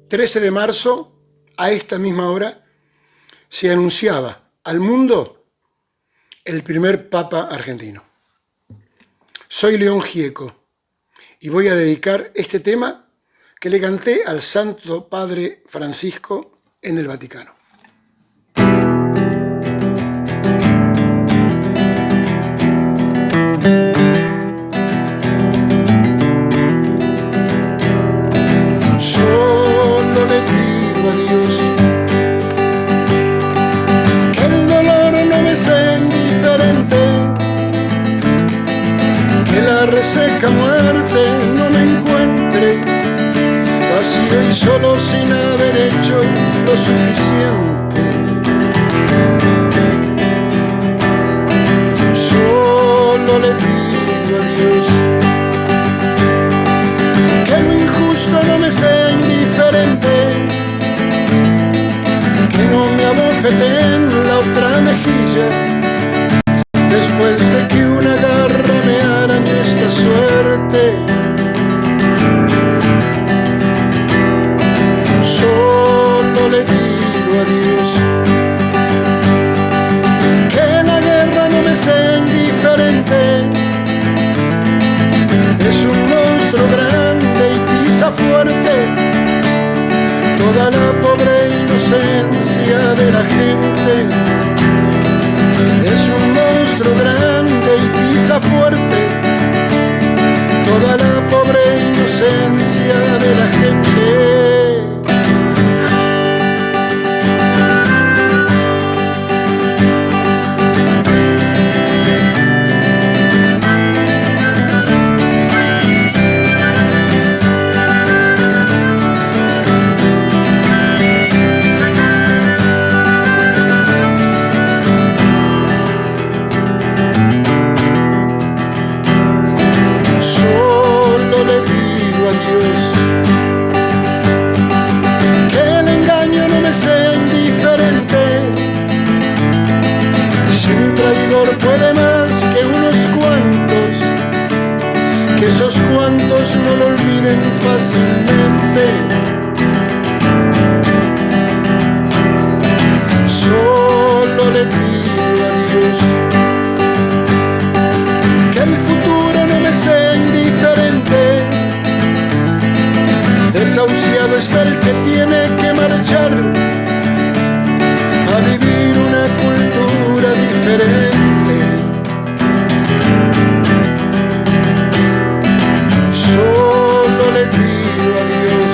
13 de marzo, a esta misma hora, se anunciaba al mundo el primer Papa argentino. Soy León Gieco y voy a dedicar este tema que le canté al Santo Padre Francisco en el Vaticano. Solo le pido a Dios que el dolor no me sea indiferente, que la reseca muerte no me encuentre vacío y solo sin haber hecho lo suficiente. Solo le pido a Dios que lo injusto no me sea indiferente, que no me abofeten la otra mejilla después de que una garra me arañe esta suerte. Solo le pido a Dios que la guerra no me sea indiferente. Es un monstruo grande y pisa fuerte toda la pobre inocencia de la gente. Es un monstruo grande y pisa fuerte toda la pobre inocencia de la gente. Puede más que unos cuantos, que esos cuantos no lo olviden fácilmente. Solo le pido a Dios que el futuro no me sea indiferente. Desahuciado está el que tiene que marchar a vivir una cultura diferente. Solo le pido a Dios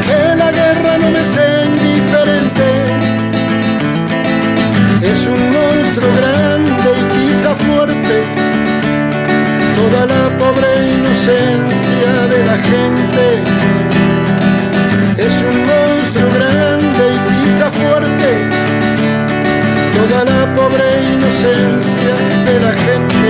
que la guerra no me sea indiferente. Es un monstruo grande y pisa fuerte toda la pobre inocencia de la gente. Es un monstruo grande y pisa fuerte toda la pobre inocencia de la gente.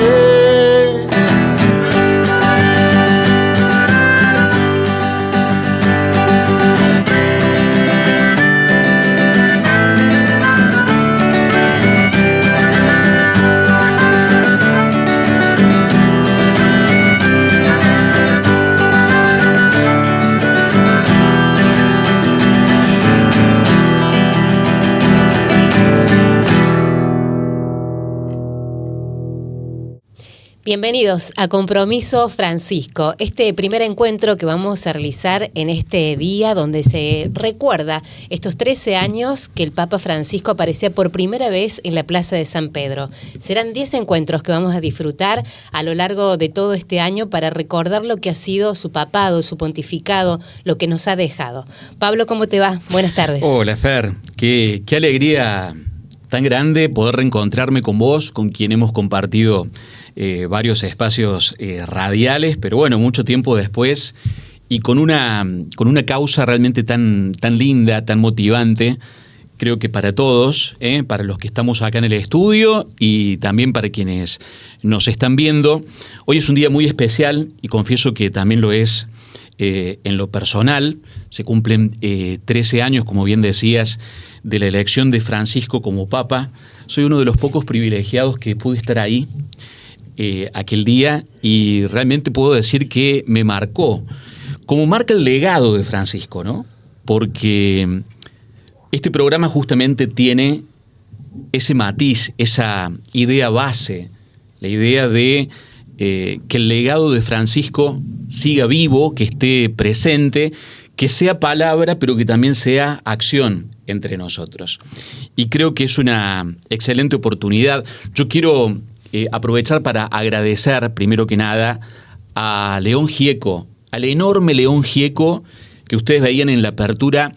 Bienvenidos a Compromiso Francisco, este primer encuentro que vamos a realizar en este día donde se recuerda estos 13 años que el Papa Francisco aparecía por primera vez en la Plaza de San Pedro. Serán 10 encuentros que vamos a disfrutar a lo largo de todo este año para recordar lo que ha sido su papado, su pontificado, lo que nos ha dejado. Pablo, ¿cómo te va? Buenas tardes. Hola, Fer. Qué alegría tan grande poder reencontrarme con vos, con quien hemos compartido varios espacios radiales, pero bueno, mucho tiempo después y con una causa realmente tan linda, tan motivante, creo que para todos, para los que estamos acá en el estudio y también para quienes nos están viendo. Hoy es un día muy especial y confieso que también lo es en lo personal. Se cumplen 13 años, como bien decías, de la elección de Francisco como Papa. Soy uno de los pocos privilegiados que pude estar ahí aquel día y realmente puedo decir que me marcó como marca el legado de Francisco, ¿no? Porque este programa justamente tiene ese matiz, esa idea base, la idea de que el legado de Francisco siga vivo, que esté presente, que sea palabra, pero que también sea acción entre nosotros. Y creo que es una excelente oportunidad. Yo quiero aprovechar para agradecer, primero que nada, a León Gieco, al enorme León Gieco que ustedes veían en la apertura,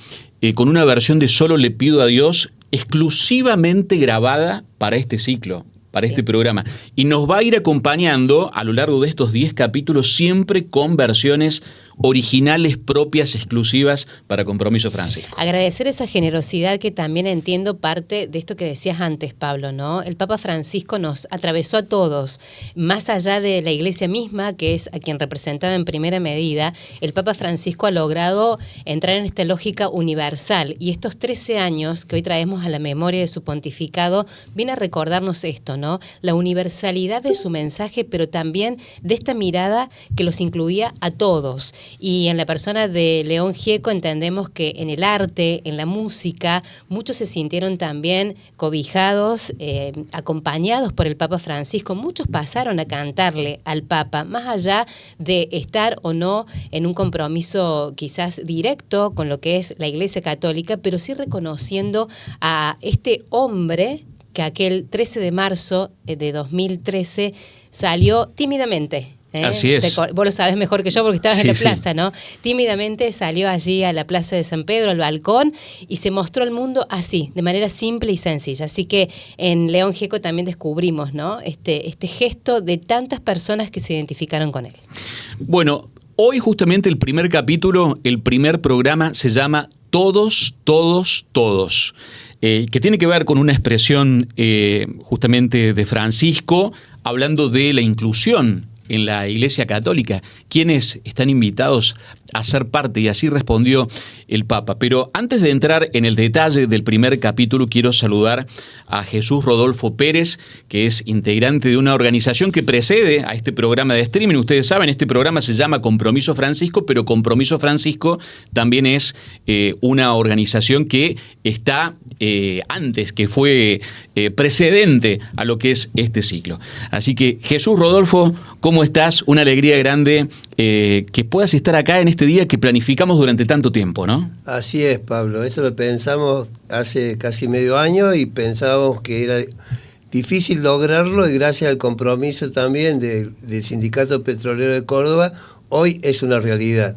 con una versión de Solo le pido a Dios, exclusivamente grabada para este ciclo, para este programa. Y nos va a ir acompañando a lo largo de estos 10 capítulos, siempre con versiones originales, propias, exclusivas para Compromiso Francisco. Agradecer esa generosidad que también entiendo parte de esto que decías antes, Pablo, ¿no? El Papa Francisco nos atravesó a todos, más allá de la Iglesia misma, que es a quien representaba en primera medida. El Papa Francisco ha logrado entrar en esta lógica universal, y estos 13 años que hoy traemos a la memoria de su pontificado viene a recordarnos esto, ¿no? La universalidad de su mensaje, pero también de esta mirada que los incluía a todos. Y en la persona de León Gieco entendemos que en el arte, en la música, muchos se sintieron también cobijados, acompañados por el Papa Francisco. Muchos pasaron a cantarle al Papa, más allá de estar o no en un compromiso quizás directo con lo que es la Iglesia Católica, pero sí reconociendo a este hombre que aquel 13 de marzo de 2013 salió tímidamente. Así es. Vos lo sabés mejor que yo porque estabas Sí, en la sí. plaza, ¿no? Tímidamente salió allí a la plaza de San Pedro, al balcón, y se mostró al mundo así, de manera simple y sencilla. Así que en León Gieco también descubrimos, ¿no? Este gesto de tantas personas que se identificaron con él. Bueno, hoy justamente el primer capítulo, el primer programa se llama Todos, Todos, Todos. Que tiene que ver con una expresión justamente de Francisco, hablando de la inclusión en la Iglesia Católica, quienes están invitados a ser parte, y así respondió el Papa. Pero antes de entrar en el detalle del primer capítulo, quiero saludar a Jesús Rodolfo Pérez, que es integrante de una organización que precede a este programa de streaming. Ustedes saben, este programa se llama Compromiso Francisco, pero Compromiso Francisco también es una organización que está antes, que fue precedente a lo que es este ciclo. Así que, Jesús Rodolfo, ¿cómo estás? Una alegría grande que puedas estar acá en este día que planificamos durante tanto tiempo, ¿no? Así es, Pablo. Eso lo pensamos hace casi medio año y pensábamos que era difícil lograrlo, y gracias al compromiso también del Sindicato Petrolero de Córdoba, hoy es una realidad.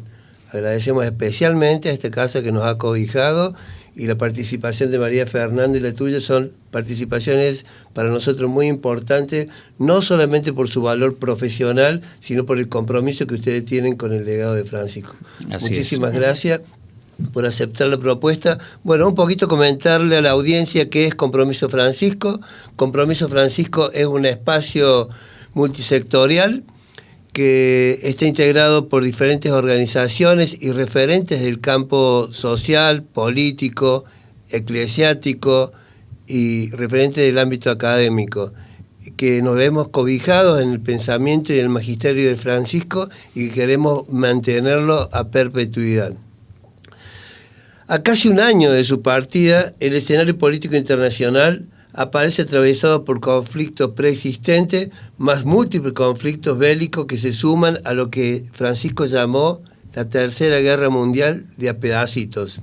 Agradecemos especialmente a esta casa que nos ha cobijado, y la participación de María Fernanda y la tuya son participaciones para nosotros muy importantes, no solamente por su valor profesional, sino por el compromiso que ustedes tienen con el legado de Francisco. Muchísimas gracias por aceptar la propuesta. Bueno, un poquito comentarle a la audiencia qué es Compromiso Francisco. Compromiso Francisco es un espacio multisectorial que está integrado por diferentes organizaciones y referentes del campo social, político, eclesiástico y referentes del ámbito académico, que nos vemos cobijados en el pensamiento y el magisterio de Francisco y queremos mantenerlo a perpetuidad. A casi un año de su partida, el escenario político internacional aparece atravesado por conflictos preexistentes, más múltiples conflictos bélicos que se suman a lo que Francisco llamó la Tercera Guerra Mundial de a pedacitos.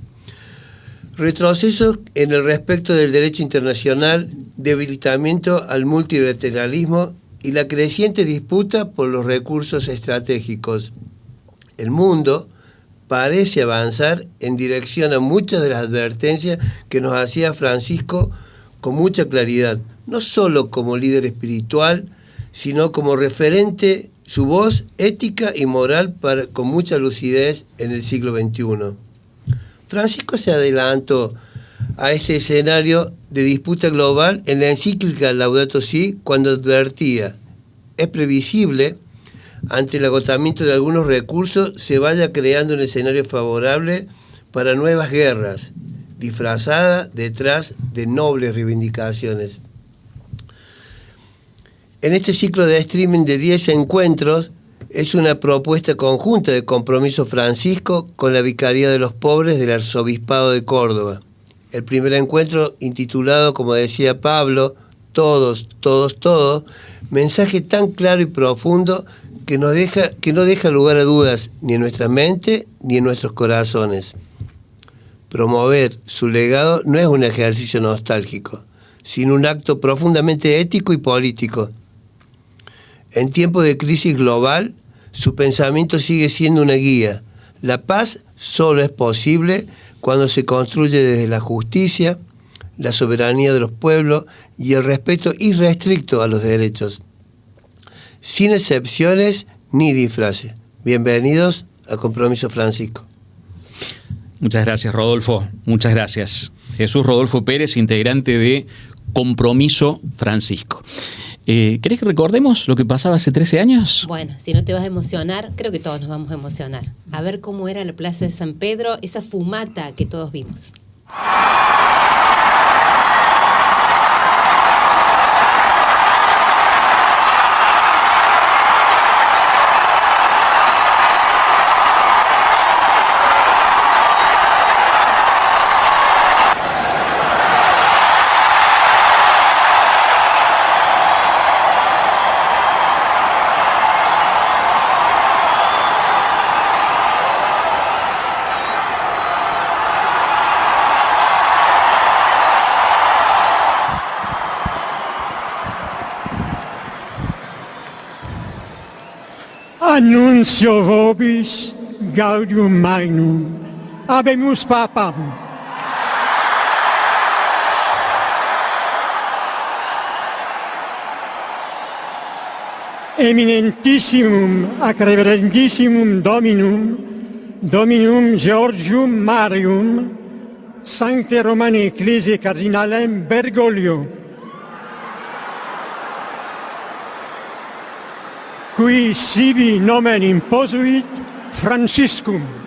Retrocesos en el respecto del derecho internacional, debilitamiento al multilateralismo y la creciente disputa por los recursos estratégicos. El mundo parece avanzar en dirección a muchas de las advertencias que nos hacía Francisco con mucha claridad, no solo como líder espiritual, sino como referente, su voz ética y moral con mucha lucidez en el siglo XXI. Francisco se adelantó a este escenario de disputa global en la encíclica Laudato Si, cuando advertía: es previsible, ante el agotamiento de algunos recursos, se vaya creando un escenario favorable para nuevas guerras, disfrazada detrás de nobles reivindicaciones. En este ciclo de streaming de 10 encuentros, Es una propuesta conjunta de Compromiso Francisco con la Vicaría de los Pobres del Arzobispado de Córdoba. El primer encuentro, intitulado, como decía Pablo, Todos, todos, todos, mensaje tan claro y profundo que no deja lugar a dudas ni en nuestra mente ni en nuestros corazones. Promover su legado no es un ejercicio nostálgico, sino un acto profundamente ético y político. En tiempos de crisis global, su pensamiento sigue siendo una guía. La paz solo es posible cuando se construye desde la justicia, la soberanía de los pueblos y el respeto irrestricto a los derechos, sin excepciones ni disfraces. Bienvenidos a Compromiso Francisco. Muchas gracias, Rodolfo. Muchas gracias. Jesús Rodolfo Pérez, integrante de Compromiso Francisco. ¿Querés que recordemos lo que pasaba hace 13 años? Bueno, si no te vas a emocionar, creo que todos nos vamos a emocionar. A ver cómo era la Plaza de San Pedro, esa fumata que todos vimos. Annuncio vobis gaudium magnum, habemus papam. Eminentissimum ac reverendissimum Dominum Georgium Marium, Sancte Romane Ecclesiae Cardinalem Bergoglio, qui sibi nomen imposuit Franciscum.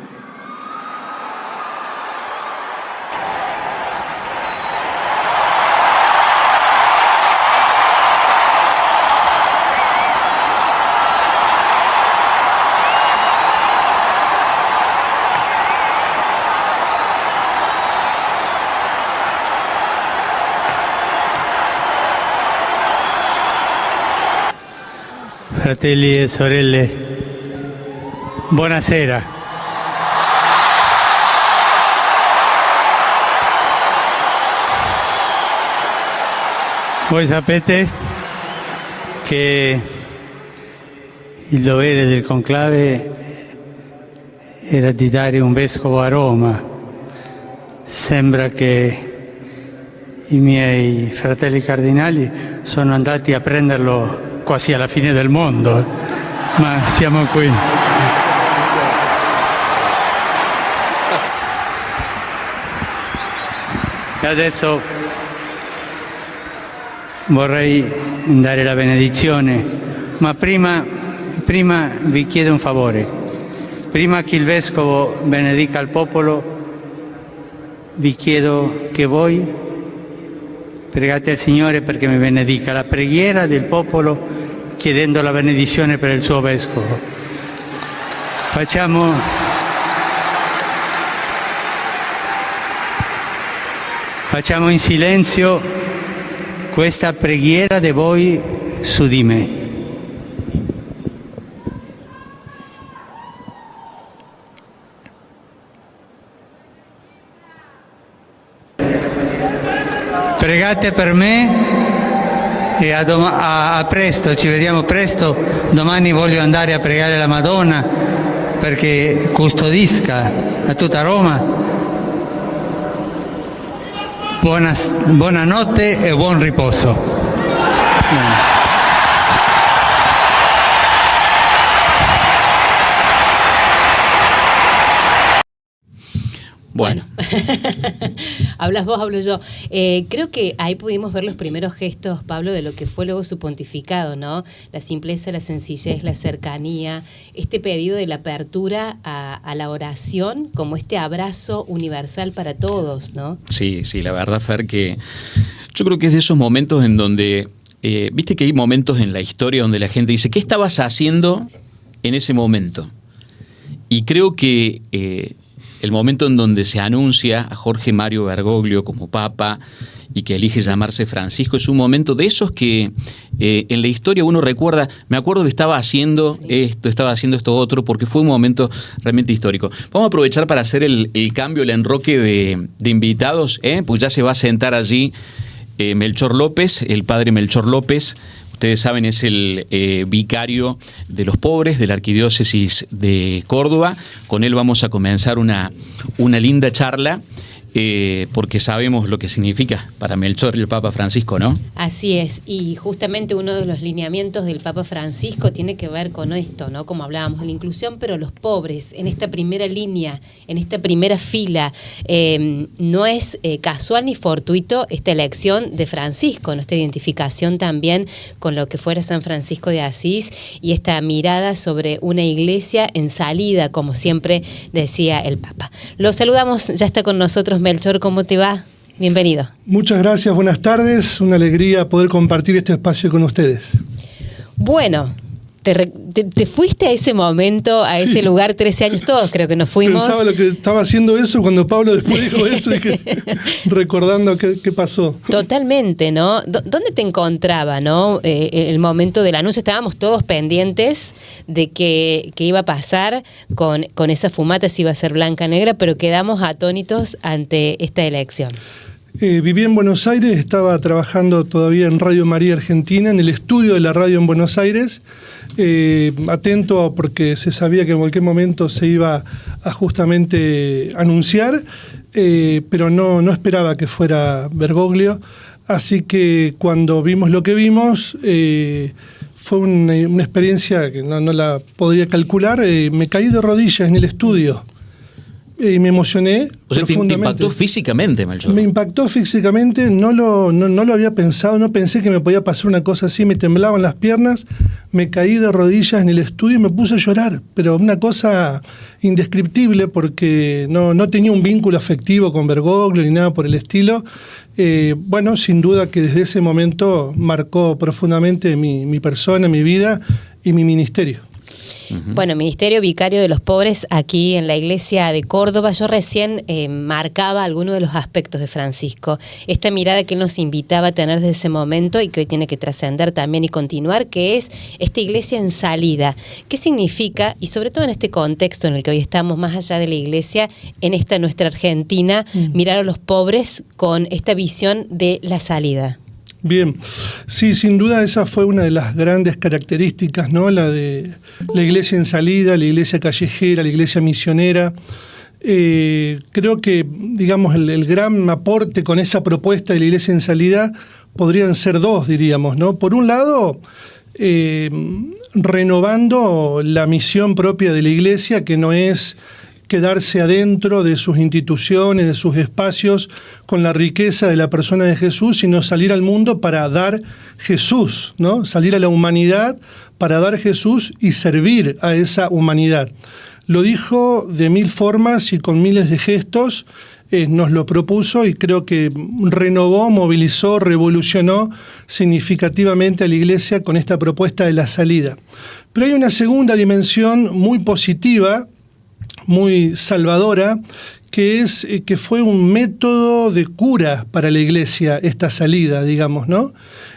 Fratelli e sorelle, buonasera. Voi sapete che il dovere del conclave era di dare un vescovo a Roma. Sembra che i miei fratelli cardinali sono andati a prenderlo quasi alla fine del mondo, ma siamo qui. E adesso vorrei dare la benedizione, ma prima vi chiedo un favore. Prima che il Vescovo benedica il popolo, vi chiedo che voi pregate al Signore perché mi benedica. La preghiera del popolo chiedendo la benedizione per il suo Vescovo. Facciamo in silenzio questa preghiera di voi su di me. Pregate per me e a presto, ci vediamo presto. Domani voglio andare a pregare la Madonna perché custodisca a tutta Roma. Buonanotte e buon riposo. Bueno, hablas vos, hablo yo. Creo que ahí pudimos ver los primeros gestos, Pablo, de lo que fue luego su pontificado, ¿no? La simpleza, la sencillez, la cercanía, este pedido de la apertura a la oración como este abrazo universal para todos, ¿no? Sí, la verdad, Fer, que yo creo que es de esos momentos en donde, viste que hay momentos en la historia donde la gente dice, ¿qué estabas haciendo en ese momento. Y creo que el momento en donde se anuncia a Jorge Mario Bergoglio como papa y que elige llamarse Francisco es un momento de esos que en la historia uno recuerda, me acuerdo que estaba haciendo esto otro, porque fue un momento realmente histórico. Vamos a aprovechar para hacer el cambio, el enroque de invitados, pues ya se va a sentar allí Melchor López, el padre Melchor López. Ustedes saben, es el vicario de los pobres de la Arquidiócesis de Córdoba. Con él vamos a comenzar una linda charla, porque sabemos lo que significa para Melchor el Papa Francisco, ¿no? Así es, y justamente uno de los lineamientos del Papa Francisco tiene que ver con esto, ¿no? Como hablábamos de la inclusión, pero los pobres, en esta primera línea, en esta primera fila, no es casual ni fortuito esta elección de Francisco, ¿no? Esta identificación también con lo que fuera San Francisco de Asís y esta mirada sobre una iglesia en salida, como siempre decía el Papa. Lo saludamos, ya está con nosotros Melchor, ¿cómo te va? Bienvenido. Muchas gracias, buenas tardes. Una alegría poder compartir este espacio con ustedes. Bueno, te fuiste a ese momento, a ese lugar, 13 años, todos creo que nos fuimos. Pensaba lo que estaba haciendo eso cuando Pablo después dijo eso, dije, recordando qué pasó. Totalmente, ¿no? ¿Dónde te encontraba, no? El momento del anuncio, estábamos todos pendientes de qué iba a pasar con esa fumata, si iba a ser blanca-negra, pero quedamos atónitos ante esta elección. Viví en Buenos Aires, estaba trabajando todavía en Radio María Argentina, en el estudio de la radio en Buenos Aires, atento porque se sabía que en cualquier momento se iba a justamente anunciar, pero no esperaba que fuera Bergoglio, así que cuando vimos lo que vimos, fue una experiencia que no la podría calcular, me caí de rodillas en el estudio. Y me emocioné. O sea, profundamente. te impactó físicamente, Melchor. Me impactó físicamente, no lo había pensado, no pensé que me podía pasar una cosa así, me temblaban las piernas, me caí de rodillas en el estudio y me puse a llorar, pero una cosa indescriptible porque no tenía un vínculo afectivo con Bergoglio ni nada por el estilo. Bueno, sin duda que desde ese momento marcó profundamente mi persona, mi vida y mi ministerio. Bueno, Ministerio Vicario de los Pobres aquí en la iglesia de Córdoba. Yo recién marcaba algunos de los aspectos de Francisco. Esta mirada que él nos invitaba a tener desde ese momento y que hoy tiene que trascender también y continuar, que es esta iglesia en salida. ¿Qué significa? Y sobre todo en este contexto en el que hoy estamos, más allá de la iglesia, en esta nuestra Argentina, mirar a los pobres con esta visión de la salida. Bien, sí, sin duda esa fue una de las grandes características, ¿no? La de la iglesia en salida, la iglesia callejera, la iglesia misionera. Creo que, digamos, el gran aporte con esa propuesta de la iglesia en salida podrían ser dos, diríamos, ¿no? Por un lado, renovando la misión propia de la iglesia, que no es quedarse adentro de sus instituciones, de sus espacios, con la riqueza de la persona de Jesús, sino salir al mundo para dar Jesús, ¿no? Salir a la humanidad para dar Jesús y servir a esa humanidad. Lo dijo de mil formas y con miles de gestos, nos lo propuso y creo que renovó, movilizó, revolucionó significativamente a la iglesia con esta propuesta de la salida. Pero hay una segunda dimensión muy positiva, muy salvadora, que es que fue un método de cura para la iglesia esta salida, digamos, ¿no?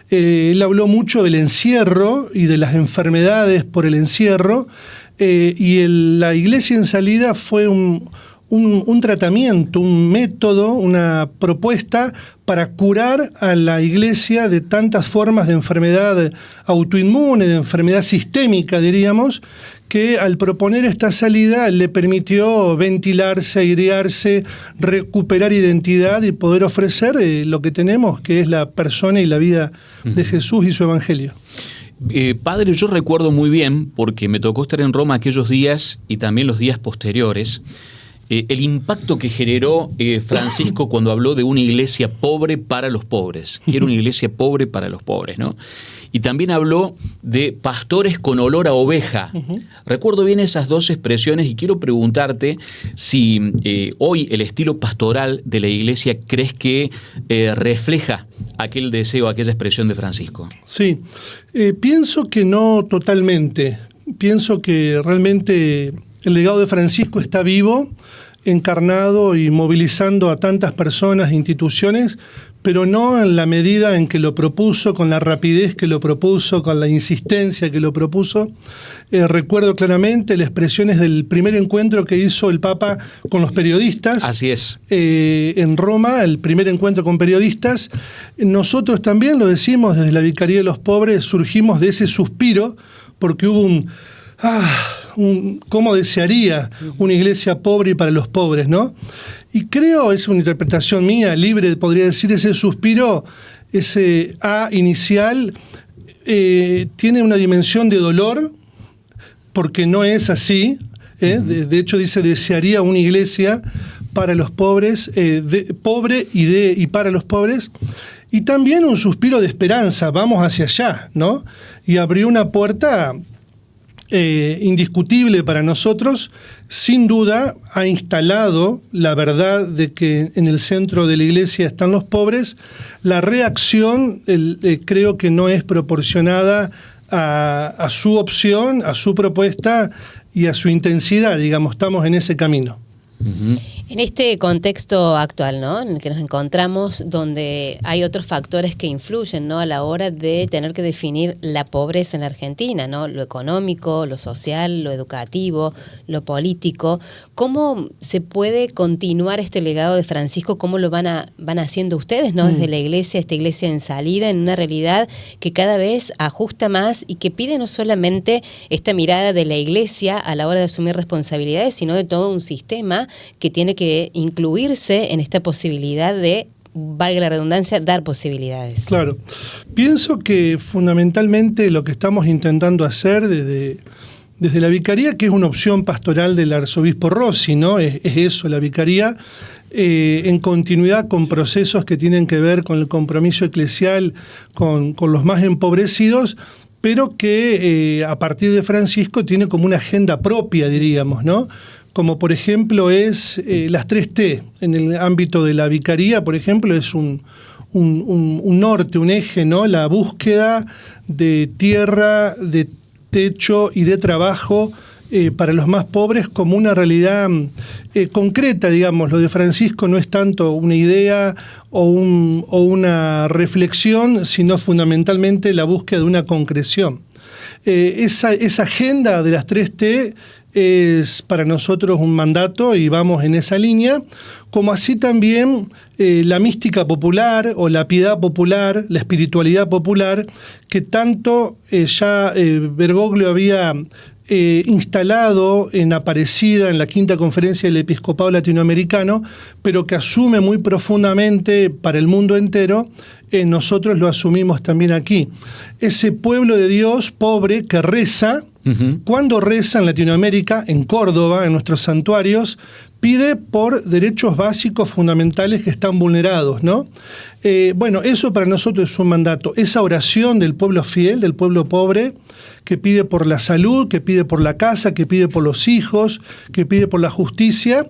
Él habló mucho del encierro y de las enfermedades por el encierro, y la iglesia en salida fue un tratamiento, un método, una propuesta para curar a la iglesia de tantas formas de enfermedad autoinmune, de enfermedad sistémica, diríamos, que al proponer esta salida le permitió ventilarse, airearse, recuperar identidad y poder ofrecer lo que tenemos, que es la persona y la vida de Jesús y su evangelio. Padre, yo recuerdo muy bien, porque me tocó estar en Roma aquellos días y también los días posteriores, el impacto que generó Francisco cuando habló de una iglesia pobre para los pobres. Quiero una iglesia pobre para los pobres, ¿no? Y también habló de pastores con olor a oveja. Recuerdo bien esas dos expresiones y quiero preguntarte si hoy el estilo pastoral de la iglesia crees que refleja aquel deseo, aquella expresión de Francisco. Sí, pienso que no totalmente. Pienso que realmente el legado de Francisco está vivo, encarnado y movilizando a tantas personas e instituciones, pero no en la medida en que lo propuso, con la rapidez que lo propuso, con la insistencia que lo propuso. Recuerdo claramente las expresiones del primer encuentro que hizo el Papa con los periodistas. Así es. En Roma, el primer encuentro con periodistas. Nosotros también lo decimos desde la Vicaría de los Pobres, surgimos de ese suspiro, porque hubo cómo desearía una iglesia pobre y para los pobres, ¿no? Y creo, es una interpretación mía, libre, podría decir, ese suspiro, ese A inicial, tiene una dimensión de dolor, porque no es así. De hecho, dice, desearía una iglesia para los pobres, pobre y para los pobres. Y también un suspiro de esperanza, vamos hacia allá, ¿no? Y abrió una puerta indiscutible para nosotros. Sin duda ha instalado la verdad de que en el centro de la iglesia están los pobres. La reacción creo que no es proporcionada a su opción, a su propuesta y a su intensidad, digamos, estamos en ese camino. Uh-huh. En este contexto actual, ¿no?, en el que nos encontramos, donde hay otros factores que influyen, ¿no?, a la hora de tener que definir la pobreza en la Argentina, ¿no?, lo económico, lo social, lo educativo, lo político. ¿Cómo se puede continuar este legado de Francisco? ¿Cómo lo van haciendo ustedes, ¿no?, desde la iglesia, esta iglesia en salida, en una realidad que cada vez ajusta más y que pide no solamente esta mirada de la iglesia a la hora de asumir responsabilidades, sino de todo un sistema que tiene que incluirse en esta posibilidad de, valga la redundancia, dar posibilidades? Claro. Pienso que fundamentalmente lo que estamos intentando hacer desde la Vicaría, que es una opción pastoral del arzobispo Rossi, ¿no? Es eso, la Vicaría, en continuidad con procesos que tienen que ver con el compromiso eclesial con los más empobrecidos, pero que a partir de Francisco tiene como una agenda propia, diríamos, ¿no? Como por ejemplo es las 3T. En el ámbito de la Vicaría, por ejemplo, es un norte, un eje, ¿no? La búsqueda de tierra, de techo y de trabajo para los más pobres como una realidad concreta, digamos. Lo de Francisco no es tanto una idea o una reflexión, sino fundamentalmente la búsqueda de una concreción. Esa agenda de las 3T es para nosotros un mandato y vamos en esa línea, como así también la mística popular o la piedad popular, la espiritualidad popular, que tanto ya Bergoglio había instalado en Aparecida, en la Quinta Conferencia del Episcopado Latinoamericano, pero que asume muy profundamente para el mundo entero. Nosotros lo asumimos también aquí. Ese pueblo de Dios pobre que reza, cuando reza en Latinoamérica, en Córdoba, en nuestros santuarios, pide por derechos básicos fundamentales que están vulnerados, ¿no? Bueno, eso para nosotros es un mandato. Esa oración del pueblo fiel, del pueblo pobre, que pide por la salud, que pide por la casa, que pide por los hijos, que pide por la justicia,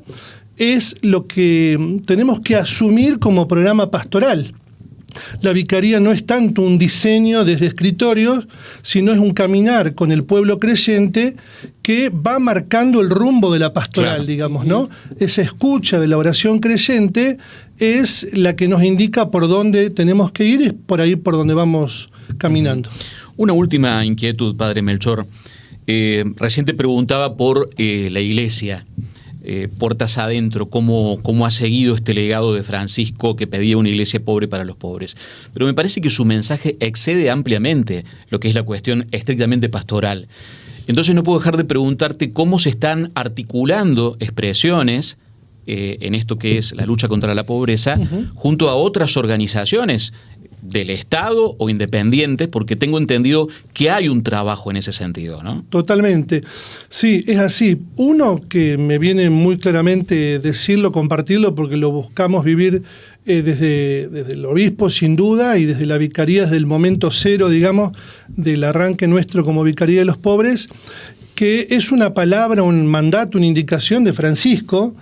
es lo que tenemos que asumir como programa pastoral. La Vicaría no es tanto un diseño desde escritorios, sino es un caminar con el pueblo creyente que va marcando el rumbo de la pastoral, claro, digamos, ¿no? Esa escucha de la oración creyente es la que nos indica por dónde tenemos que ir y es por ahí por donde vamos caminando. Una última inquietud, padre Melchor. Recién te preguntaba por la iglesia. Puertas adentro, cómo ha seguido este legado de Francisco que pedía una iglesia pobre para los pobres. Pero me parece que su mensaje excede ampliamente lo que es la cuestión estrictamente pastoral. Entonces no puedo dejar de preguntarte cómo se están articulando expresiones en esto que es la lucha contra la pobreza junto a otras organizaciones del Estado o independientes, porque tengo entendido que hay un trabajo en ese sentido, ¿no? Totalmente. Sí, es así. Uno que me viene muy claramente decirlo, compartirlo, porque lo buscamos vivir desde el obispo, sin duda, y desde la Vicaría, desde el momento cero, digamos, del arranque nuestro como Vicaría de los Pobres, que es una palabra, un mandato, una indicación de Francisco,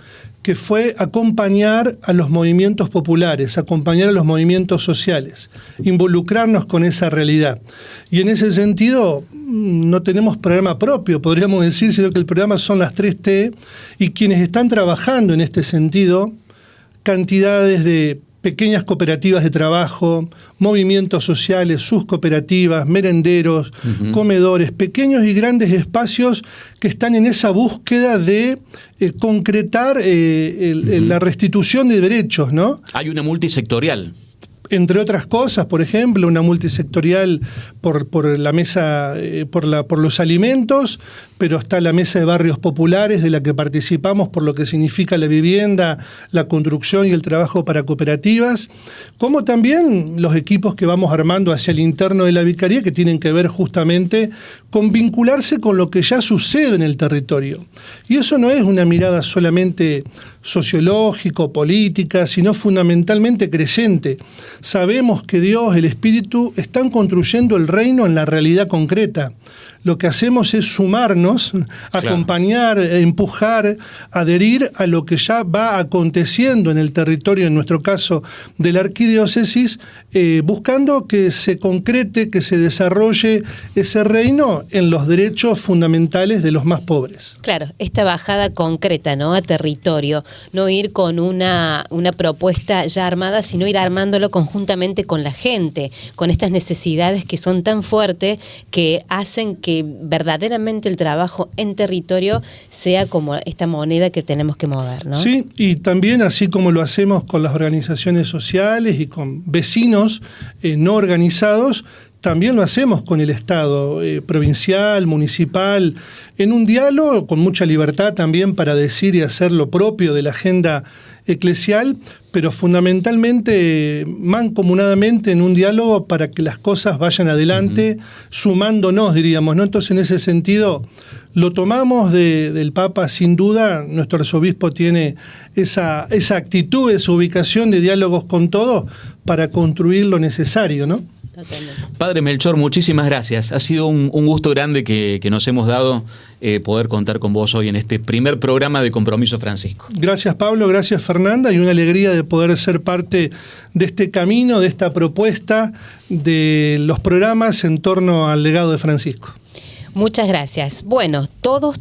que fue acompañar a los movimientos populares, acompañar a los movimientos sociales, involucrarnos con esa realidad. Y en ese sentido no tenemos programa propio, podríamos decir, sino que el programa son las 3T, y quienes están trabajando en este sentido, cantidades de pequeñas cooperativas de trabajo, movimientos sociales, sus cooperativas, merenderos, comedores, pequeños y grandes espacios que están en esa búsqueda de concretar la restitución de derechos, ¿no? Hay una multisectorial. Entre otras cosas, por ejemplo, una multisectorial por la mesa, por los alimentos, pero está la mesa de barrios populares de la que participamos por lo que significa la vivienda, la construcción y el trabajo para cooperativas, como también los equipos que vamos armando hacia el interno de la vicaría, que tienen que ver justamente con vincularse con lo que ya sucede en el territorio. Y eso no es una mirada solamente sociológico, política, sino fundamentalmente creyente. Sabemos que Dios, el Espíritu, están construyendo el reino en la realidad concreta. Lo que hacemos es sumarnos, acompañar, empujar, adherir a lo que ya va aconteciendo en el territorio, en nuestro caso de la arquidiócesis, buscando que se concrete, que se desarrolle ese reino en los derechos fundamentales de los más pobres. Claro, esta bajada concreta, ¿no?, a territorio, no ir con una propuesta ya armada, sino ir armándolo conjuntamente con la gente, con estas necesidades que son tan fuertes que hacen que verdaderamente el trabajo en territorio sea como esta moneda que tenemos que mover, ¿no? Sí, y también así como lo hacemos con las organizaciones sociales y con vecinos no organizados, también lo hacemos con el Estado provincial, municipal, en un diálogo con mucha libertad también para decir y hacer lo propio de la agenda eclesial, pero fundamentalmente mancomunadamente en un diálogo para que las cosas vayan adelante, sumándonos, diríamos, ¿no? Entonces, en ese sentido, lo tomamos del Papa sin duda. Nuestro arzobispo tiene esa actitud, esa ubicación de diálogos con todos para construir lo necesario, ¿no? Totalmente. Padre Melchor, muchísimas gracias. Ha sido un gusto grande que nos hemos dado poder contar con vos hoy en este primer programa de Compromiso Francisco. Gracias, Pablo, gracias, Fernanda, y una alegría de poder ser parte de este camino, de esta propuesta de los programas en torno al legado de Francisco. Muchas gracias. Bueno, todos,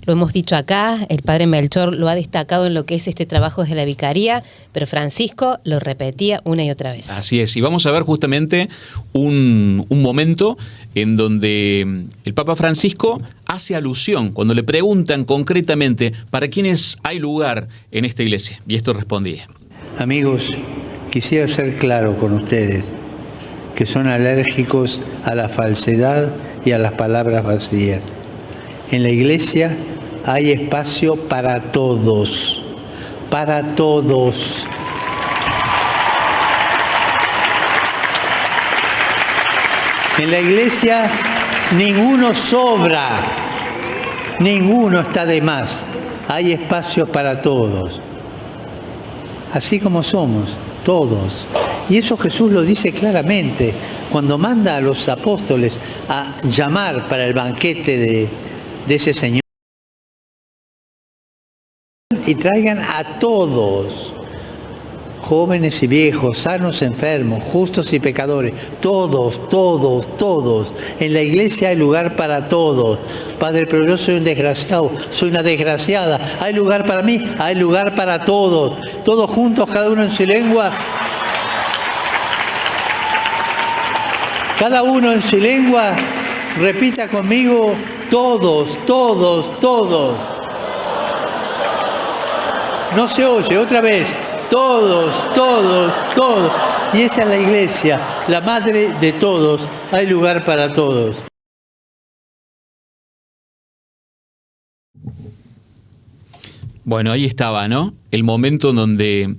lo hemos dicho acá, el padre Melchor lo ha destacado en lo que es este trabajo desde la vicaría, pero Francisco lo repetía una y otra vez. Así es, y vamos a ver justamente un momento en donde el Papa Francisco hace alusión, cuando le preguntan concretamente para quiénes hay lugar en esta iglesia, y esto respondía. Amigos, quisiera ser claro con ustedes, que son alérgicos a la falsedad y a las palabras vacías. En la iglesia hay espacio para todos, para todos. En la iglesia ninguno sobra, ninguno está de más. Hay espacio para todos, así como somos, todos. Y eso Jesús lo dice claramente cuando manda a los apóstoles a llamar para el banquete de ese Señor. Y traigan a todos, jóvenes y viejos, sanos, enfermos, justos y pecadores, todos, todos, todos. En la iglesia hay lugar para todos. Padre, pero yo soy un desgraciado, soy una desgraciada. ¿Hay lugar para mí? Hay lugar para todos. Todos juntos, cada uno en su lengua. Cada uno en su lengua, repita conmigo, todos, todos, todos. No se oye, otra vez, todos, todos, todos. Y esa es la iglesia, la madre de todos. Hay lugar para todos. Bueno, ahí estaba, ¿no? El momento en donde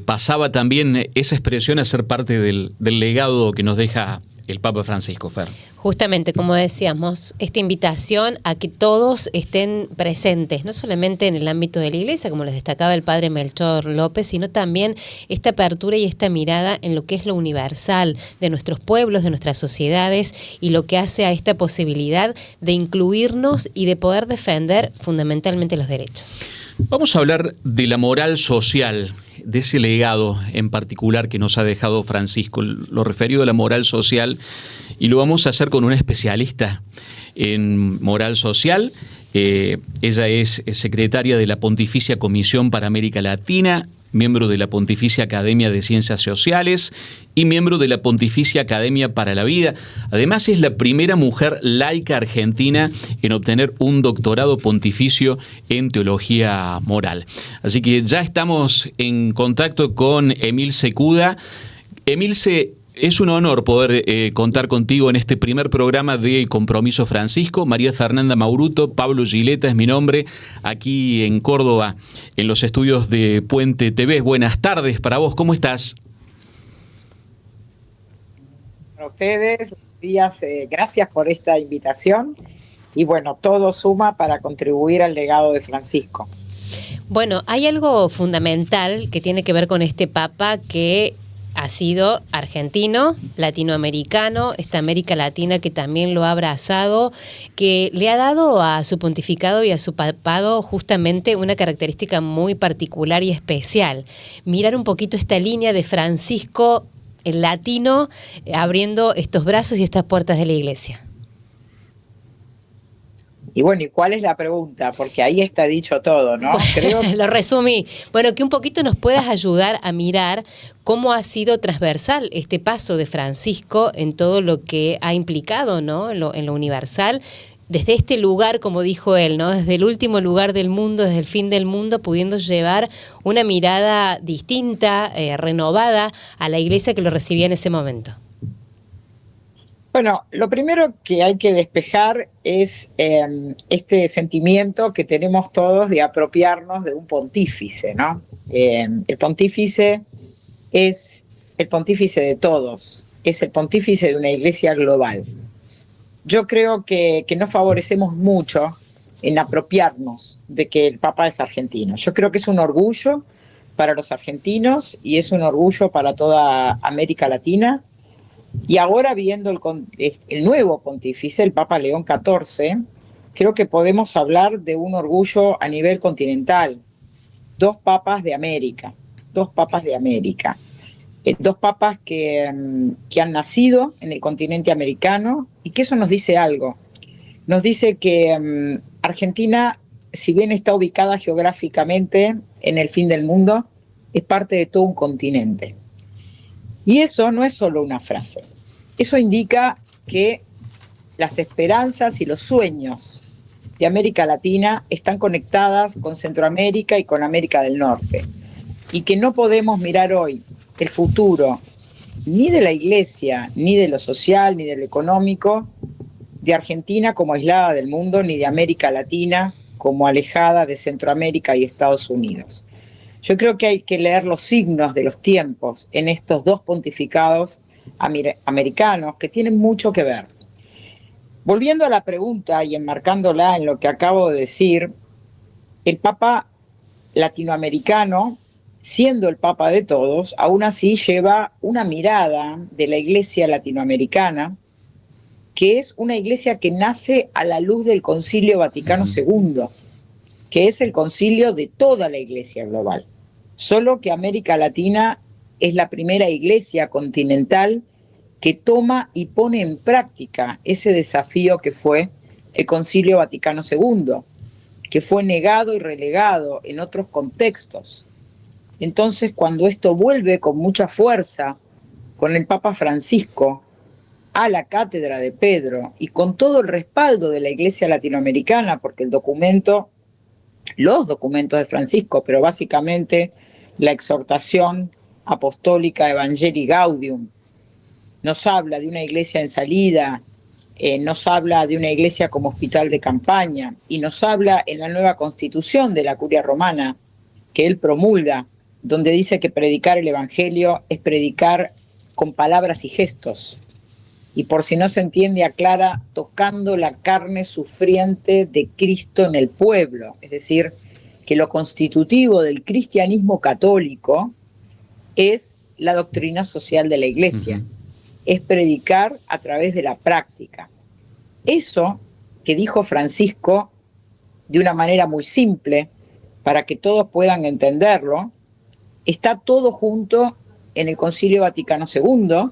pasaba también esa expresión a ser parte del legado que nos deja el Papa Francisco, Fer. Justamente, como decíamos, esta invitación a que todos estén presentes, no solamente en el ámbito de la iglesia, como les destacaba el padre Melchor López, sino también esta apertura y esta mirada en lo que es lo universal de nuestros pueblos, de nuestras sociedades, y lo que hace a esta posibilidad de incluirnos y de poder defender fundamentalmente los derechos. Vamos a hablar de la moral social, de ese legado en particular que nos ha dejado Francisco, lo referido a la moral social, y lo vamos a hacer con una especialista en moral social. Ella es secretaria de la Pontificia Comisión para América Latina, miembro de la Pontificia Academia de Ciencias Sociales y miembro de la Pontificia Academia para la Vida. Además, es la primera mujer laica argentina en obtener un doctorado pontificio en teología moral. Así que ya estamos en contacto con Emilce Cuda. Emilce, es un honor poder contar contigo en este primer programa de Compromiso Francisco. María Fernanda Mauruto, Pablo Gileta es mi nombre, aquí en Córdoba, en los estudios de Puente TV. Buenas tardes para vos, ¿cómo estás? Para ustedes, buenos días, gracias por esta invitación. Y bueno, todo suma para contribuir al legado de Francisco. Bueno, hay algo fundamental que tiene que ver con este Papa que ha sido argentino, latinoamericano, esta América Latina que también lo ha abrazado, que le ha dado a su pontificado y a su papado justamente una característica muy particular y especial. Mirar un poquito esta línea de Francisco, el latino, abriendo estos brazos y estas puertas de la Iglesia. Y bueno, ¿y cuál es la pregunta? Porque ahí está dicho todo, ¿no? Creo que... Lo resumí. Bueno, que un poquito nos puedas ayudar a mirar cómo ha sido transversal este paso de Francisco en todo lo que ha implicado, ¿no? En lo universal, desde este lugar, como dijo él, ¿no? Desde el último lugar del mundo, desde el fin del mundo, pudiendo llevar una mirada distinta, renovada a la Iglesia que lo recibía en ese momento. Bueno, lo primero que hay que despejar es este sentimiento que tenemos todos de apropiarnos de un pontífice, ¿no? El pontífice es el pontífice de todos, es el pontífice de una iglesia global. Yo creo que no favorecemos mucho en apropiarnos de que el Papa es argentino. Yo creo que es un orgullo para los argentinos y es un orgullo para toda América Latina. Y ahora viendo el nuevo pontífice, el Papa León XIV, creo que podemos hablar de un orgullo a nivel continental. Dos papas de América, dos papas que han nacido en el continente americano, y que eso nos dice algo. Nos dice que Argentina, si bien está ubicada geográficamente en el fin del mundo, es parte de todo un continente. Y eso no es solo una frase. Eso indica que las esperanzas y los sueños de América Latina están conectadas con Centroamérica y con América del Norte. Y que no podemos mirar hoy el futuro ni de la Iglesia, ni de lo social, ni de lo económico, de Argentina como aislada del mundo, ni de América Latina como alejada de Centroamérica y Estados Unidos. Yo creo que hay que leer los signos de los tiempos en estos dos pontificados americanos que tienen mucho que ver. Volviendo a la pregunta y enmarcándola en lo que acabo de decir, el Papa latinoamericano, siendo el Papa de todos, aún así lleva una mirada de la Iglesia latinoamericana, que es una iglesia que nace a la luz del Concilio Vaticano II, que es el concilio de toda la Iglesia global. Solo que América Latina es la primera iglesia continental que toma y pone en práctica ese desafío que fue el Concilio Vaticano II, que fue negado y relegado en otros contextos. Entonces, cuando esto vuelve con mucha fuerza, con el Papa Francisco, a la cátedra de Pedro y con todo el respaldo de la Iglesia latinoamericana, porque los documentos de Francisco, pero básicamente la exhortación apostólica Evangelii Gaudium, nos habla de una iglesia en salida, nos habla de una iglesia como hospital de campaña, y nos habla en la nueva constitución de la Curia Romana, que él promulga, donde dice que predicar el Evangelio es predicar con palabras y gestos. Y por si no se entiende, aclara tocando la carne sufriente de Cristo en el pueblo, es decir, que lo constitutivo del cristianismo católico es la doctrina social de la Iglesia, es predicar a través de la práctica. Eso que dijo Francisco de una manera muy simple, para que todos puedan entenderlo, está todo junto en el Concilio Vaticano II,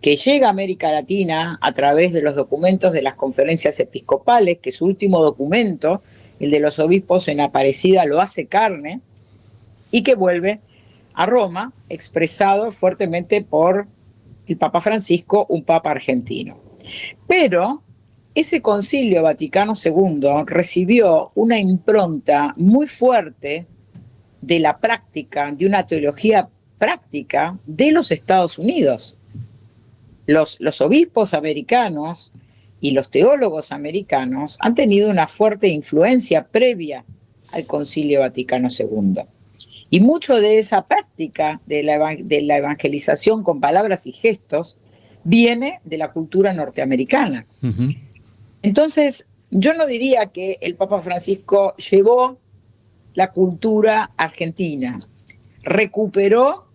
que llega a América Latina a través de los documentos de las conferencias episcopales, que su último documento, el de los obispos en Aparecida, lo hace carne, y que vuelve a Roma, expresado fuertemente por el Papa Francisco, un papa argentino. Pero ese Concilio Vaticano II recibió una impronta muy fuerte de la práctica, de una teología práctica de los Estados Unidos. Los obispos americanos y los teólogos americanos han tenido una fuerte influencia previa al Concilio Vaticano II. Y mucho de esa práctica de la evangelización con palabras y gestos viene de la cultura norteamericana. Uh-huh. Entonces, yo no diría que el Papa Francisco llevó la cultura argentina, recuperó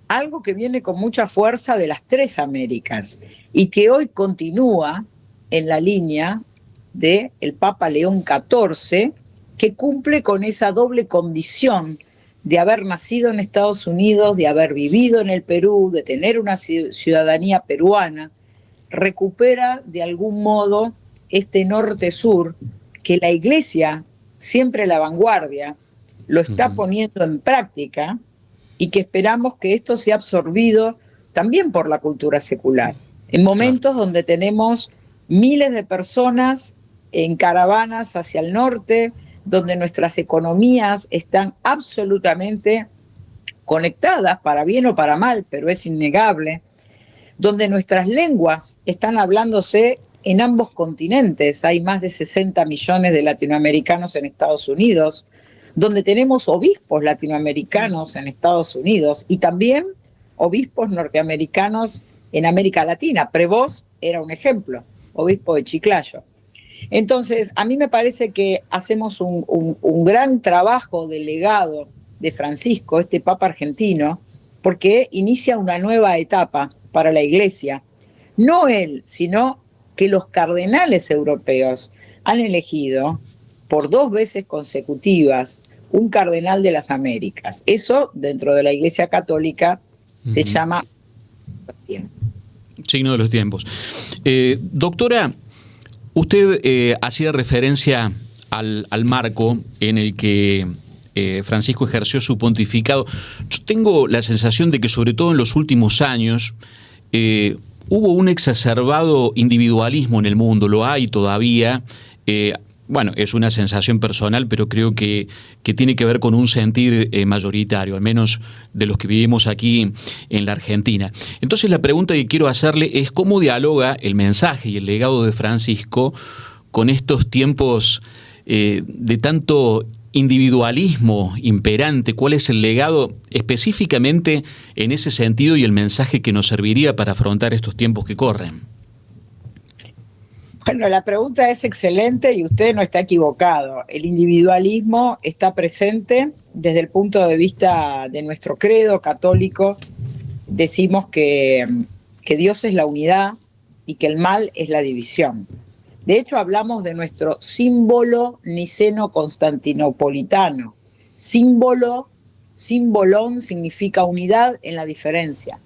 algo que viene con mucha fuerza de las tres Américas y que hoy continúa en la línea del Papa León XIV, que cumple con esa doble condición de haber nacido en Estados Unidos, de haber vivido en el Perú, de tener una ciudadanía peruana, recupera de algún modo este norte-sur que la Iglesia, siempre a la vanguardia, lo está poniendo en práctica y que esperamos que esto sea absorbido también por la cultura secular. En momentos donde tenemos miles de personas en caravanas hacia el norte, donde nuestras economías están absolutamente conectadas, para bien o para mal, pero es innegable, donde nuestras lenguas están hablándose en ambos continentes, hay más de 60 millones de latinoamericanos en Estados Unidos, donde tenemos obispos latinoamericanos en Estados Unidos y también obispos norteamericanos en América Latina. Prevost era un ejemplo, obispo de Chiclayo. Entonces, a mí me parece que hacemos un gran trabajo de legado de Francisco, este Papa argentino, porque inicia una nueva etapa para la Iglesia. No él, sino que los cardenales europeos han elegido por 2 veces consecutivas un cardenal de las Américas. Eso, dentro de la Iglesia Católica, se llama signo de los tiempos. Doctora, usted hacía referencia al marco en el que Francisco ejerció su pontificado. Yo tengo la sensación de que, sobre todo en los últimos años, hubo un exacerbado individualismo en el mundo, lo hay todavía. Bueno, es una sensación personal, pero creo que tiene que ver con un sentir mayoritario, al menos de los que vivimos aquí en la Argentina. Entonces la pregunta que quiero hacerle es cómo dialoga el mensaje y el legado de Francisco con estos tiempos de tanto individualismo imperante. ¿Cuál es el legado específicamente en ese sentido y el mensaje que nos serviría para afrontar estos tiempos que corren? Bueno, la pregunta es excelente y usted no está equivocado. El individualismo está presente desde el punto de vista de nuestro credo católico. Decimos que Dios es la unidad y que el mal es la división. De hecho, hablamos de nuestro símbolo niceno-constantinopolitano. Símbolón significa unidad en la diferencia.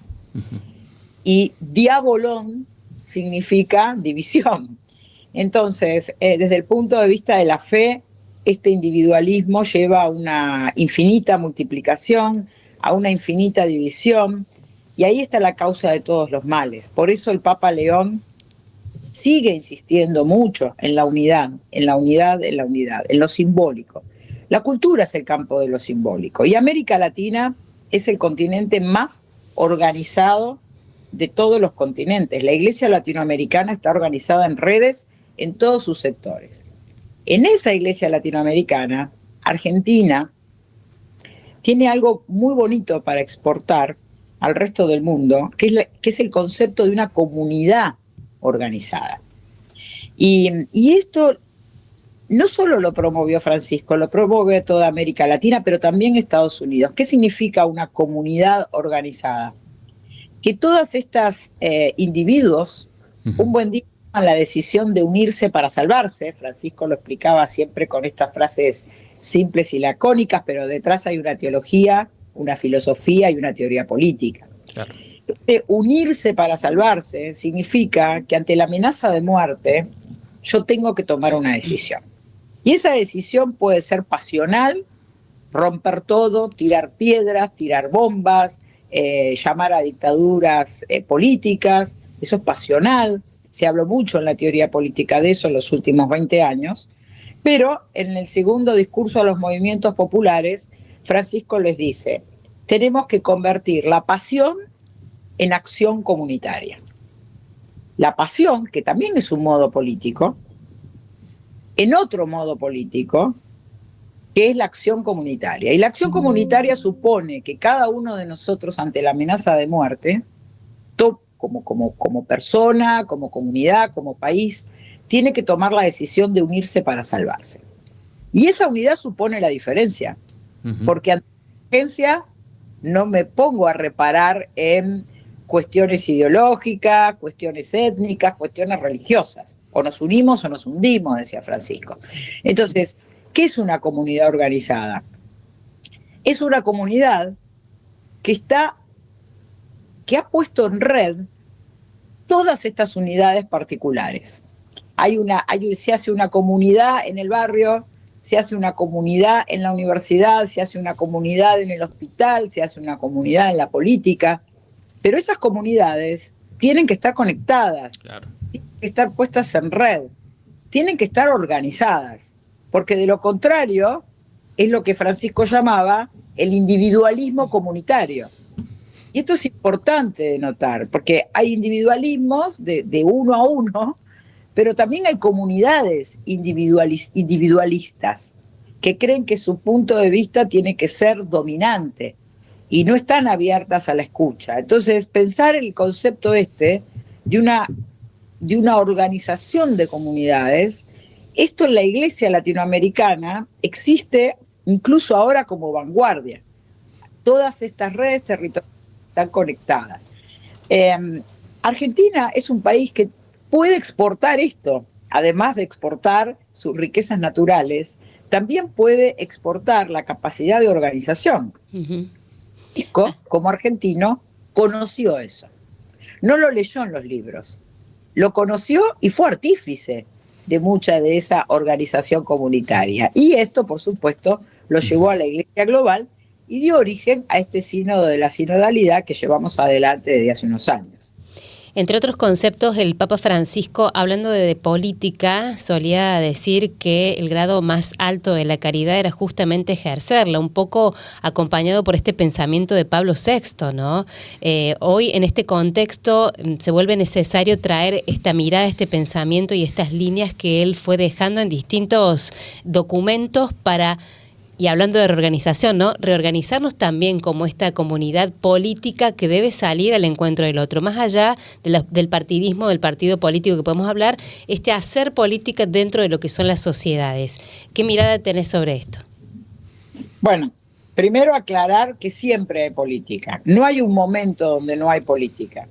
Y diabolón significa división. Entonces, desde el punto de vista de la fe, este individualismo lleva a una infinita multiplicación, a una infinita división, y ahí está la causa de todos los males. Por eso el Papa León sigue insistiendo mucho en la unidad, en lo simbólico. La cultura es el campo de lo simbólico, y América Latina es el continente más organizado de todos los continentes. La Iglesia latinoamericana está organizada en redes en todos sus sectores. En esa Iglesia latinoamericana, Argentina tiene algo muy bonito para exportar al resto del mundo, que es el concepto de una comunidad organizada. Y esto no solo lo promovió Francisco, lo promueve toda América Latina, pero también Estados Unidos. ¿Qué significa una comunidad organizada? Que todas estas individuos, un buen día toman la decisión de unirse para salvarse. Francisco lo explicaba siempre con estas frases simples y lacónicas, pero detrás hay una teología, una filosofía y una teoría política. Claro. Unirse para salvarse significa que ante la amenaza de muerte yo tengo que tomar una decisión. Y esa decisión puede ser pasional, romper todo, tirar piedras, tirar bombas, llamar a dictaduras políticas. Eso es pasional. Se habló mucho en la teoría política de eso en los últimos 20 años. Pero en el segundo discurso a los movimientos populares, Francisco les dice, tenemos que convertir la pasión en acción comunitaria. La pasión, que también es un modo político, en otro modo político, que es la acción comunitaria. Y la acción comunitaria supone que cada uno de nosotros, ante la amenaza de muerte, como persona, como comunidad, como país, tiene que tomar la decisión de unirse para salvarse. Y esa unidad supone la diferencia, porque ante la emergencia no me pongo a reparar en cuestiones ideológicas, cuestiones étnicas, cuestiones religiosas. O nos unimos o nos hundimos, decía Francisco. Entonces, ¿qué es una comunidad organizada? Es una comunidad que ha puesto en red todas estas unidades particulares. Se hace una comunidad en el barrio, se hace una comunidad en la universidad, se hace una comunidad en el hospital, se hace una comunidad en la política, pero esas comunidades tienen que estar conectadas, Claro. tienen que estar puestas en red, tienen que estar organizadas, porque de lo contrario es lo que Francisco llamaba el individualismo comunitario. Y esto es importante de notar, porque hay individualismos de uno a uno, pero también hay comunidades individualistas que creen que su punto de vista tiene que ser dominante y no están abiertas a la escucha. Entonces, pensar el concepto de una organización de comunidades, esto en la iglesia latinoamericana existe incluso ahora como vanguardia. Todas estas redes territoriales están conectadas. Argentina es un país que puede exportar esto, además de exportar sus riquezas naturales, también puede exportar la capacidad de organización. Como argentino, conoció eso. No lo leyó en los libros, lo conoció y fue artífice de mucha de esa organización comunitaria. Y esto, por supuesto, lo llevó a la Iglesia Global y dio origen a este sínodo de la sinodalidad que llevamos adelante desde hace unos años. Entre otros conceptos, el Papa Francisco, hablando de política, solía decir que el grado más alto de la caridad era justamente ejercerla, un poco acompañado por este pensamiento de Pablo VI, ¿no? Hoy, en este contexto, se vuelve necesario traer esta mirada, este pensamiento y estas líneas que él fue dejando en distintos documentos para... Y hablando de reorganización, ¿no? Reorganizarnos también como esta comunidad política que debe salir al encuentro del otro. Más allá del partidismo, del partido político que podemos hablar, hacer política dentro de lo que son las sociedades. ¿Qué mirada tenés sobre esto? Bueno, primero aclarar que siempre hay política. No hay un momento donde no hay política.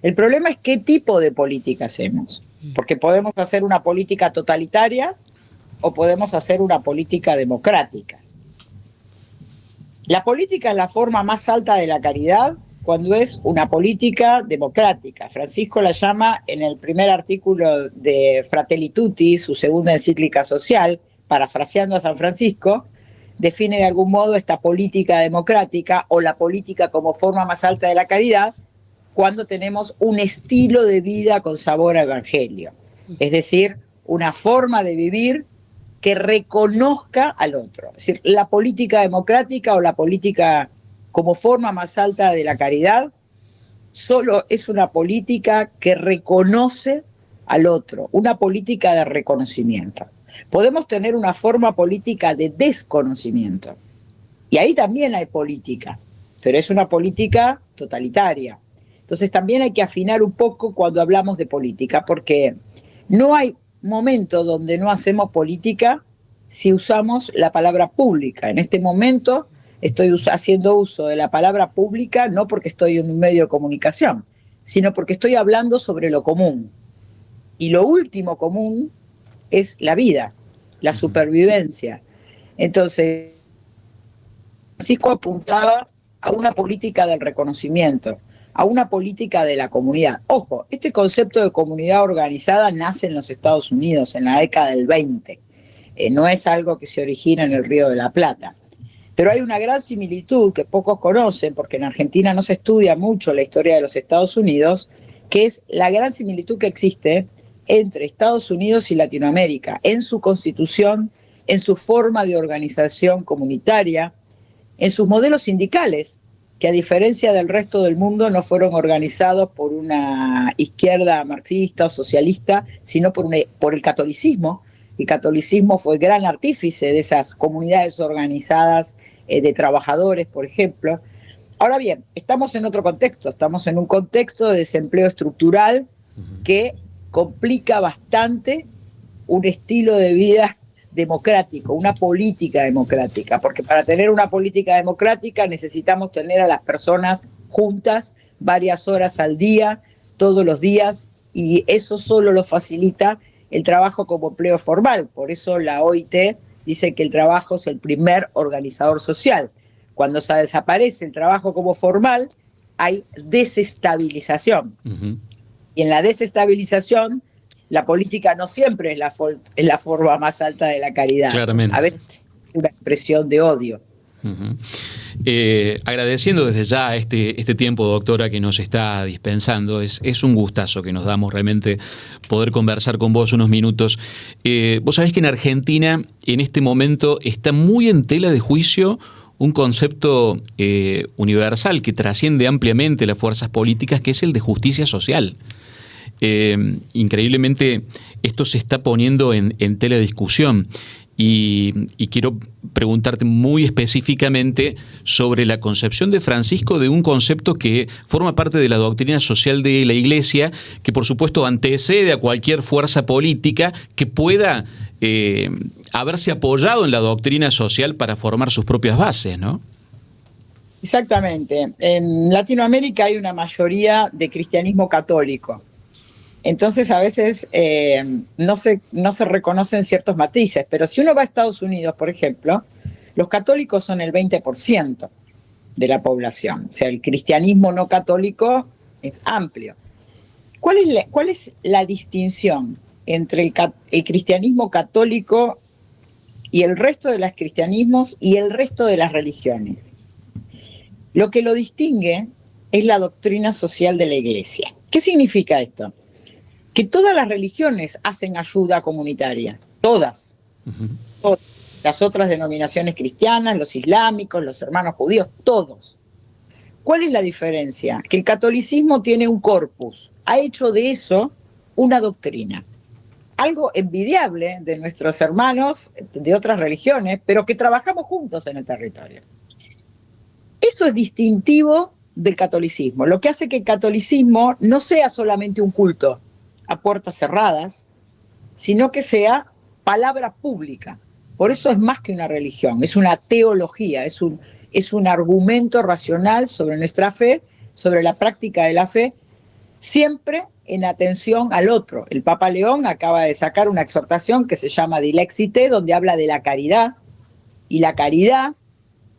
El problema es qué tipo de política hacemos. Porque podemos hacer una política totalitaria o podemos hacer una política democrática. La política es la forma más alta de la caridad cuando es una política democrática. Francisco la llama en el primer artículo de Fratelli Tutti, su segunda encíclica social, parafraseando a San Francisco, define de algún modo esta política democrática o la política como forma más alta de la caridad cuando tenemos un estilo de vida con sabor a evangelio. Es decir, una forma de vivir que reconozca al otro. Es decir, la política democrática o la política como forma más alta de la caridad solo es una política que reconoce al otro, una política de reconocimiento. Podemos tener una forma política de desconocimiento y ahí también hay política, pero es una política totalitaria. Entonces también hay que afinar un poco cuando hablamos de política, porque no hay momento donde no hacemos política si usamos la palabra pública. En este momento estoy haciendo uso de la palabra pública no porque estoy en un medio de comunicación, sino porque estoy hablando sobre lo común. Y lo último común es la vida, la supervivencia. Entonces, Francisco apuntaba a una política del reconocimiento, a una política de la comunidad. Ojo, este concepto de comunidad organizada nace en los Estados Unidos en la década del 20. No es algo que se origina en el Río de la Plata. Pero hay una gran similitud que pocos conocen, porque en Argentina no se estudia mucho la historia de los Estados Unidos, que es la gran similitud que existe entre Estados Unidos y Latinoamérica, en su constitución, en su forma de organización comunitaria, en sus modelos sindicales, que a diferencia del resto del mundo no fueron organizados por una izquierda marxista o socialista, sino por el catolicismo. El catolicismo fue gran artífice de esas comunidades organizadas de trabajadores, por ejemplo. Ahora bien, estamos en otro contexto, estamos en un contexto de desempleo estructural que complica bastante un estilo de vida democrático, una política democrática, porque para tener una política democrática necesitamos tener a las personas juntas varias horas al día, todos los días, y eso solo lo facilita el trabajo como empleo formal. Por eso la OIT dice que el trabajo es el primer organizador social. Cuando se desaparece el trabajo como formal, hay desestabilización. Y en la desestabilización, la política no siempre es la forma más alta de la caridad. Claramente. A veces es una expresión de odio. Agradeciendo desde ya este tiempo, doctora, que nos está dispensando. Es un gustazo que nos damos realmente poder conversar con vos unos minutos. Vos sabés que en Argentina en este momento está muy en tela de juicio un concepto universal que trasciende ampliamente las fuerzas políticas, que es el de justicia social. Increíblemente esto se está poniendo en tela de discusión y quiero preguntarte muy específicamente sobre la concepción de Francisco de un concepto que forma parte de la doctrina social de la Iglesia, que por supuesto antecede a cualquier fuerza política que pueda haberse apoyado en la doctrina social para formar sus propias bases, ¿no? Exactamente. En Latinoamérica hay una mayoría de cristianismo católico. Entonces a veces no se reconocen ciertos matices, pero si uno va a Estados Unidos, por ejemplo, los católicos son el 20% de la población. O sea, el cristianismo no católico es amplio. ¿Cuál es la distinción entre el cristianismo católico y el resto de los cristianismos y el resto de las religiones? Lo que lo distingue es la doctrina social de la Iglesia. ¿Qué significa esto? Que todas las religiones hacen ayuda comunitaria, todas. Todas. Las otras denominaciones cristianas, los islámicos, los hermanos judíos, todos. ¿Cuál es la diferencia? Que el catolicismo tiene un corpus, ha hecho de eso una doctrina. Algo envidiable de nuestros hermanos de otras religiones, pero que trabajamos juntos en el territorio. Eso es distintivo del catolicismo, lo que hace que el catolicismo no sea solamente un culto a puertas cerradas, sino que sea palabra pública. Por eso es más que una religión, es una teología, es un argumento racional sobre nuestra fe, sobre la práctica de la fe, siempre en atención al otro. El Papa León acaba de sacar una exhortación que se llama Dilexite, donde habla de la caridad, y la caridad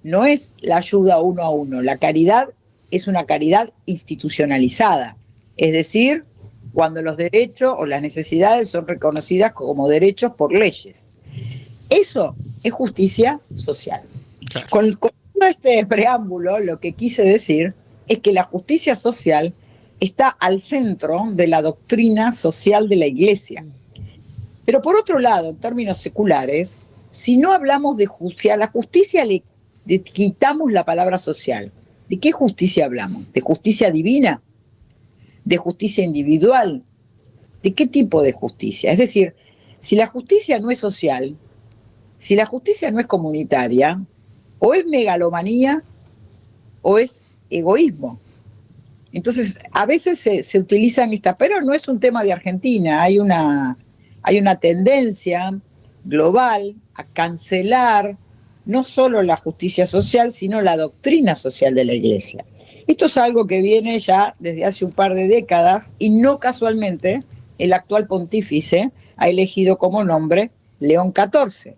no es la ayuda uno a uno, la caridad es una caridad institucionalizada, es decir, cuando los derechos o las necesidades son reconocidas como derechos por leyes. Eso es justicia social. Claro. Con todo este preámbulo, lo que quise decir es que la justicia social está al centro de la doctrina social de la Iglesia. Pero por otro lado, en términos seculares, si no hablamos de justicia, a la justicia le quitamos la palabra social. ¿De qué justicia hablamos? ¿De justicia divina? ¿De justicia individual? ¿De qué tipo de justicia? Es decir, si la justicia no es social, si la justicia no es comunitaria, o es megalomanía o es egoísmo. Entonces, a veces se utilizan estas, pero no es un tema de Argentina, hay una tendencia global a cancelar no solo la justicia social, sino la doctrina social de la Iglesia. Esto es algo que viene ya desde hace un par de décadas y no casualmente el actual pontífice ha elegido como nombre León XIV.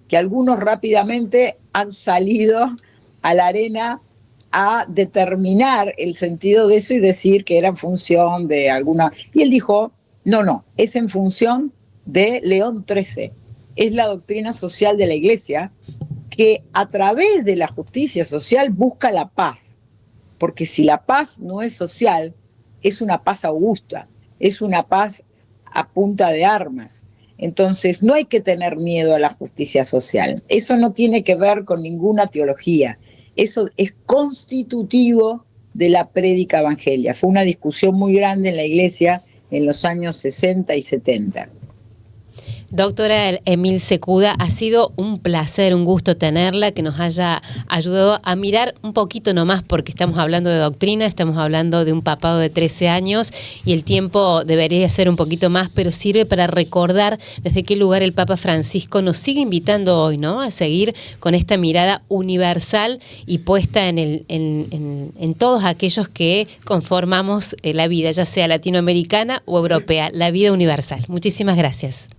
que algunos rápidamente han salido a la arena a determinar el sentido de eso y decir que era en función de alguna... Y él dijo, no, es en función de León XIII. Es la doctrina social de la Iglesia que a través de la justicia social busca la paz. Porque si la paz no es social, es una paz augusta, es una paz a punta de armas. Entonces no hay que tener miedo a la justicia social. Eso no tiene que ver con ninguna teología. Eso es constitutivo de la prédica evangelia. Fue una discusión muy grande en la Iglesia en los años 60 y 70. Doctora Emil Secuda, ha sido un placer, un gusto tenerla, que nos haya ayudado a mirar un poquito nomás, porque estamos hablando de doctrina, estamos hablando de un papado de 13 años y el tiempo debería ser un poquito más, pero sirve para recordar desde qué lugar el Papa Francisco nos sigue invitando hoy, ¿no?, a seguir con esta mirada universal y puesta en todos aquellos que conformamos la vida, ya sea latinoamericana o europea, la vida universal. Muchísimas gracias.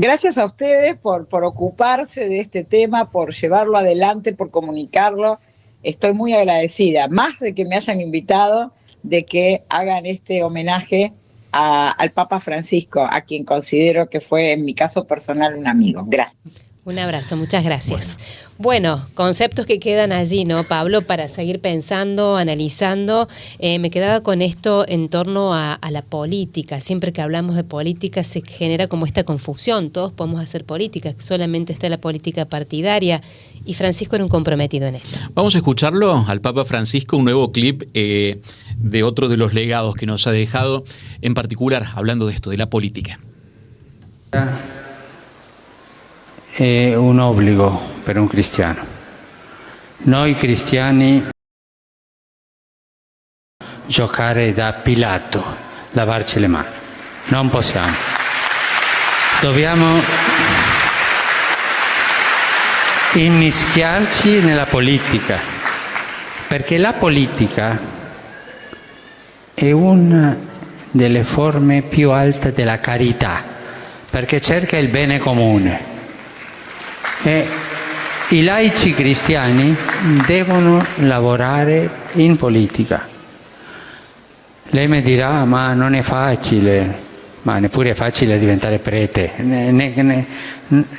Gracias a ustedes por ocuparse de este tema, por llevarlo adelante, por comunicarlo. Estoy muy agradecida, más de que me hayan invitado, de que hagan este homenaje al Papa Francisco, a quien considero que fue, en mi caso personal, un amigo. Gracias. Un abrazo, muchas gracias. Bueno, conceptos que quedan allí, ¿no, Pablo? Para seguir pensando, analizando. Me quedaba con esto en torno a la política. Siempre que hablamos de política se genera como esta confusión. Todos podemos hacer política, solamente está la política partidaria. Y Francisco era un comprometido en esto. Vamos a escucharlo al Papa Francisco, un nuevo clip de otro de los legados que nos ha dejado, en particular hablando de esto, de la política. È un obbligo per un cristiano. Noi cristiani giocare da Pilato, lavarci le mani. Non possiamo. Dobbiamo immischiarci nella politica, perché la politica è una delle forme più alte della carità, perché cerca il bene comune. I laici cristiani devono lavorare in politica. Lei mi dirà, ma non è facile, ma neppure è facile diventare prete.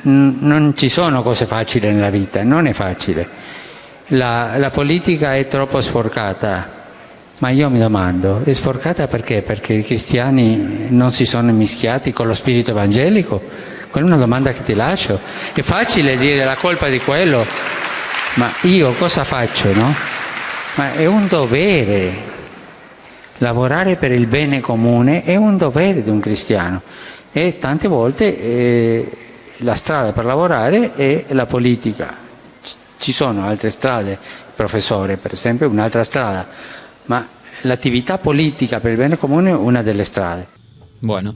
Non ci sono cose facili nella vita, non è facile. La politica è troppo sporcata, ma io mi domando, è sporcata perché? Perché i cristiani non si sono mischiati con lo spirito evangelico? Quella è una domanda che ti lascio. È facile dire la colpa di quello, ma io cosa faccio, no? Ma è un dovere. Lavorare per il bene comune è un dovere di un cristiano. E tante volte la strada per lavorare è la politica. Ci sono altre strade, professore per esempio, è un'altra strada, ma l'attività politica per il bene comune è una delle strade. Bueno.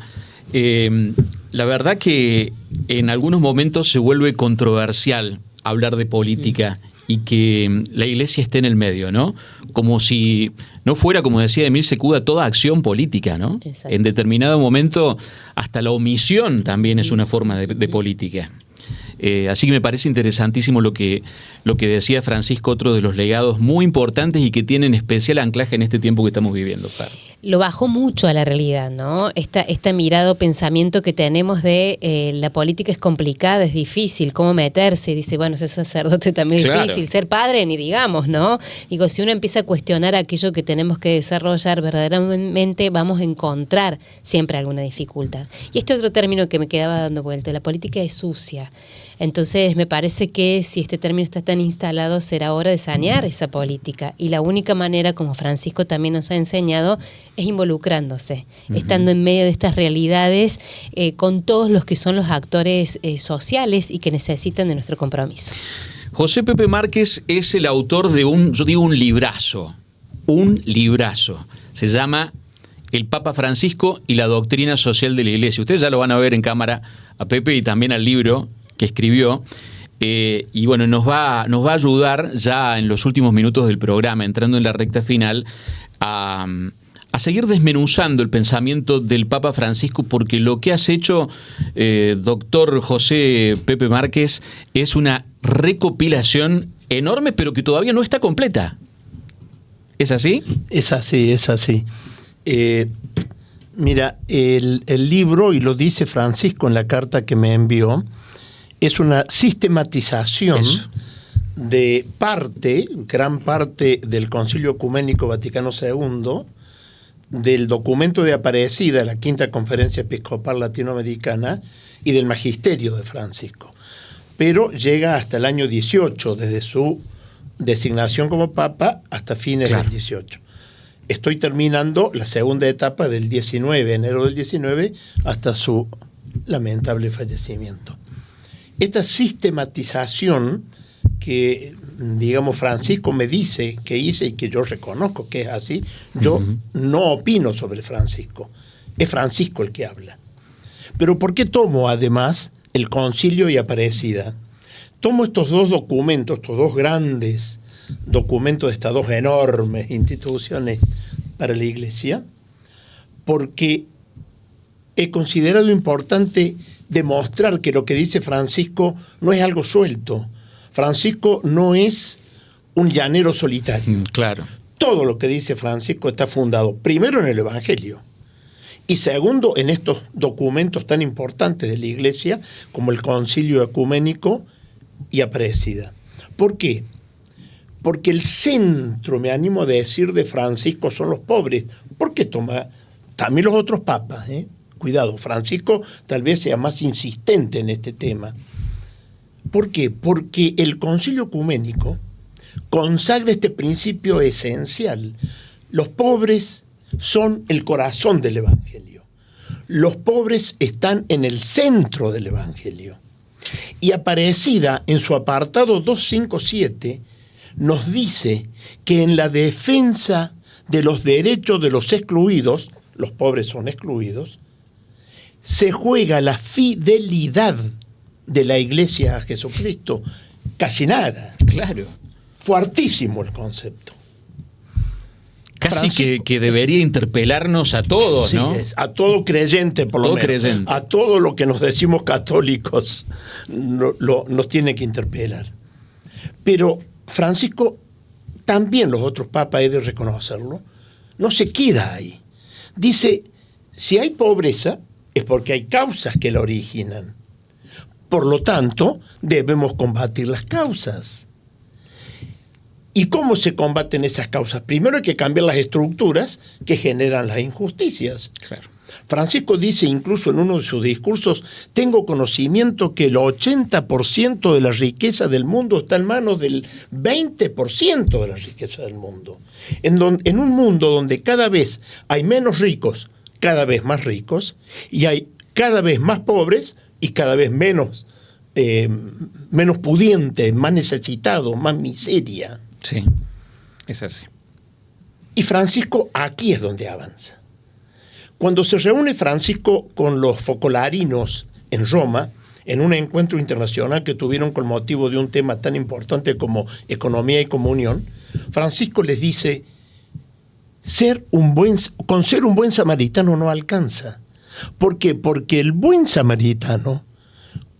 La verdad que en algunos momentos se vuelve controversial hablar de política y que la Iglesia esté en el medio, ¿no? Como si no fuera, como decía Emil Secuda, toda acción política, ¿no? Exacto. En determinado momento hasta la omisión también es una forma de política. Así que me parece interesantísimo lo que decía Francisco, otro de los legados muy importantes y que tienen especial anclaje en este tiempo que estamos viviendo, Fer. Lo bajó mucho a la realidad, ¿no? Esta mirada o pensamiento que tenemos de la política es complicada, es difícil, cómo meterse. Dice, bueno, ser sacerdote también es difícil, ser padre ni digamos, ¿no? Digo, si uno empieza a cuestionar aquello que tenemos que desarrollar, verdaderamente vamos a encontrar siempre alguna dificultad. Y este otro término que me quedaba dando vuelta, la política es sucia. Entonces me parece que si este término está tan instalado será hora de sanear esa política y la única manera, como Francisco también nos ha enseñado, es involucrándose, estando en medio de estas realidades con todos los que son los actores sociales y que necesitan de nuestro compromiso. José Pepe Márquez es el autor de un librazo, se llama El Papa Francisco y la doctrina social de la Iglesia. Ustedes ya lo van a ver en cámara a Pepe y también al libro que escribió, y bueno, nos va a ayudar ya en los últimos minutos del programa, entrando en la recta final, a a seguir desmenuzando el pensamiento del Papa Francisco, porque lo que has hecho, doctor José Pepe Márquez, es una recopilación enorme, pero que todavía no está completa. ¿Es así? Es así, es así. Mira, el libro, y lo dice Francisco en la carta que me envió, es una sistematización de gran parte del Concilio Ecuménico Vaticano II, del documento de Aparecida, la Quinta Conferencia Episcopal Latinoamericana, y del Magisterio de Francisco. Pero llega hasta el año 18, desde su designación como Papa hasta fines del 18. Estoy terminando la segunda etapa del 19, enero del 19, hasta su lamentable fallecimiento. Esta sistematización que, digamos, Francisco me dice que hice y que yo reconozco que es así, yo no opino sobre Francisco, es Francisco el que habla. Pero ¿por qué tomo además el Concilio y Aparecida? Tomo estos dos documentos, estos dos grandes documentos de estas dos enormes instituciones para la Iglesia, porque he considerado importante demostrar que lo que dice Francisco no es algo suelto. Francisco no es un llanero solitario. Claro. Todo lo que dice Francisco está fundado, primero, en el Evangelio, y segundo, en estos documentos tan importantes de la Iglesia, como el Concilio Ecuménico y Aparecida. ¿Por qué? Porque el centro, me animo a decir, de Francisco son los pobres. Porque toma también los otros papas, Cuidado, Francisco tal vez sea más insistente en este tema. ¿Por qué? Porque el Concilio Ecuménico consagra este principio esencial. Los pobres son el corazón del Evangelio. Los pobres están en el centro del Evangelio. Y Aparecida, en su apartado 257, nos dice que en la defensa de los derechos de los excluidos, los pobres son excluidos, se juega la fidelidad de la Iglesia a Jesucristo. Casi nada. Claro. Fuertísimo el concepto. Casi que debería interpelarnos a todos, sí, ¿no? A todo creyente, por lo todo menos. Creyente. A todo lo que nos decimos católicos nos tiene que interpelar. Pero Francisco, también los otros papas, he de reconocerlo, no se queda ahí. Dice, si hay pobreza, es porque hay causas que la originan. Por lo tanto, debemos combatir las causas. ¿Y cómo se combaten esas causas? Primero hay que cambiar las estructuras que generan las injusticias. Claro. Francisco dice incluso en uno de sus discursos, tengo conocimiento que el 80% de la riqueza del mundo está en manos del 20% de la riqueza del mundo. En un mundo donde cada vez hay menos ricos, cada vez más ricos, y hay cada vez más pobres y cada vez menos pudientes, más necesitados, más miseria. Sí, es así. Y Francisco aquí es donde avanza. Cuando se reúne Francisco con los focolarinos en Roma, en un encuentro internacional que tuvieron con motivo de un tema tan importante como economía y comunión, Francisco les dice, con ser un buen samaritano no alcanza. ¿Por qué? Porque el buen samaritano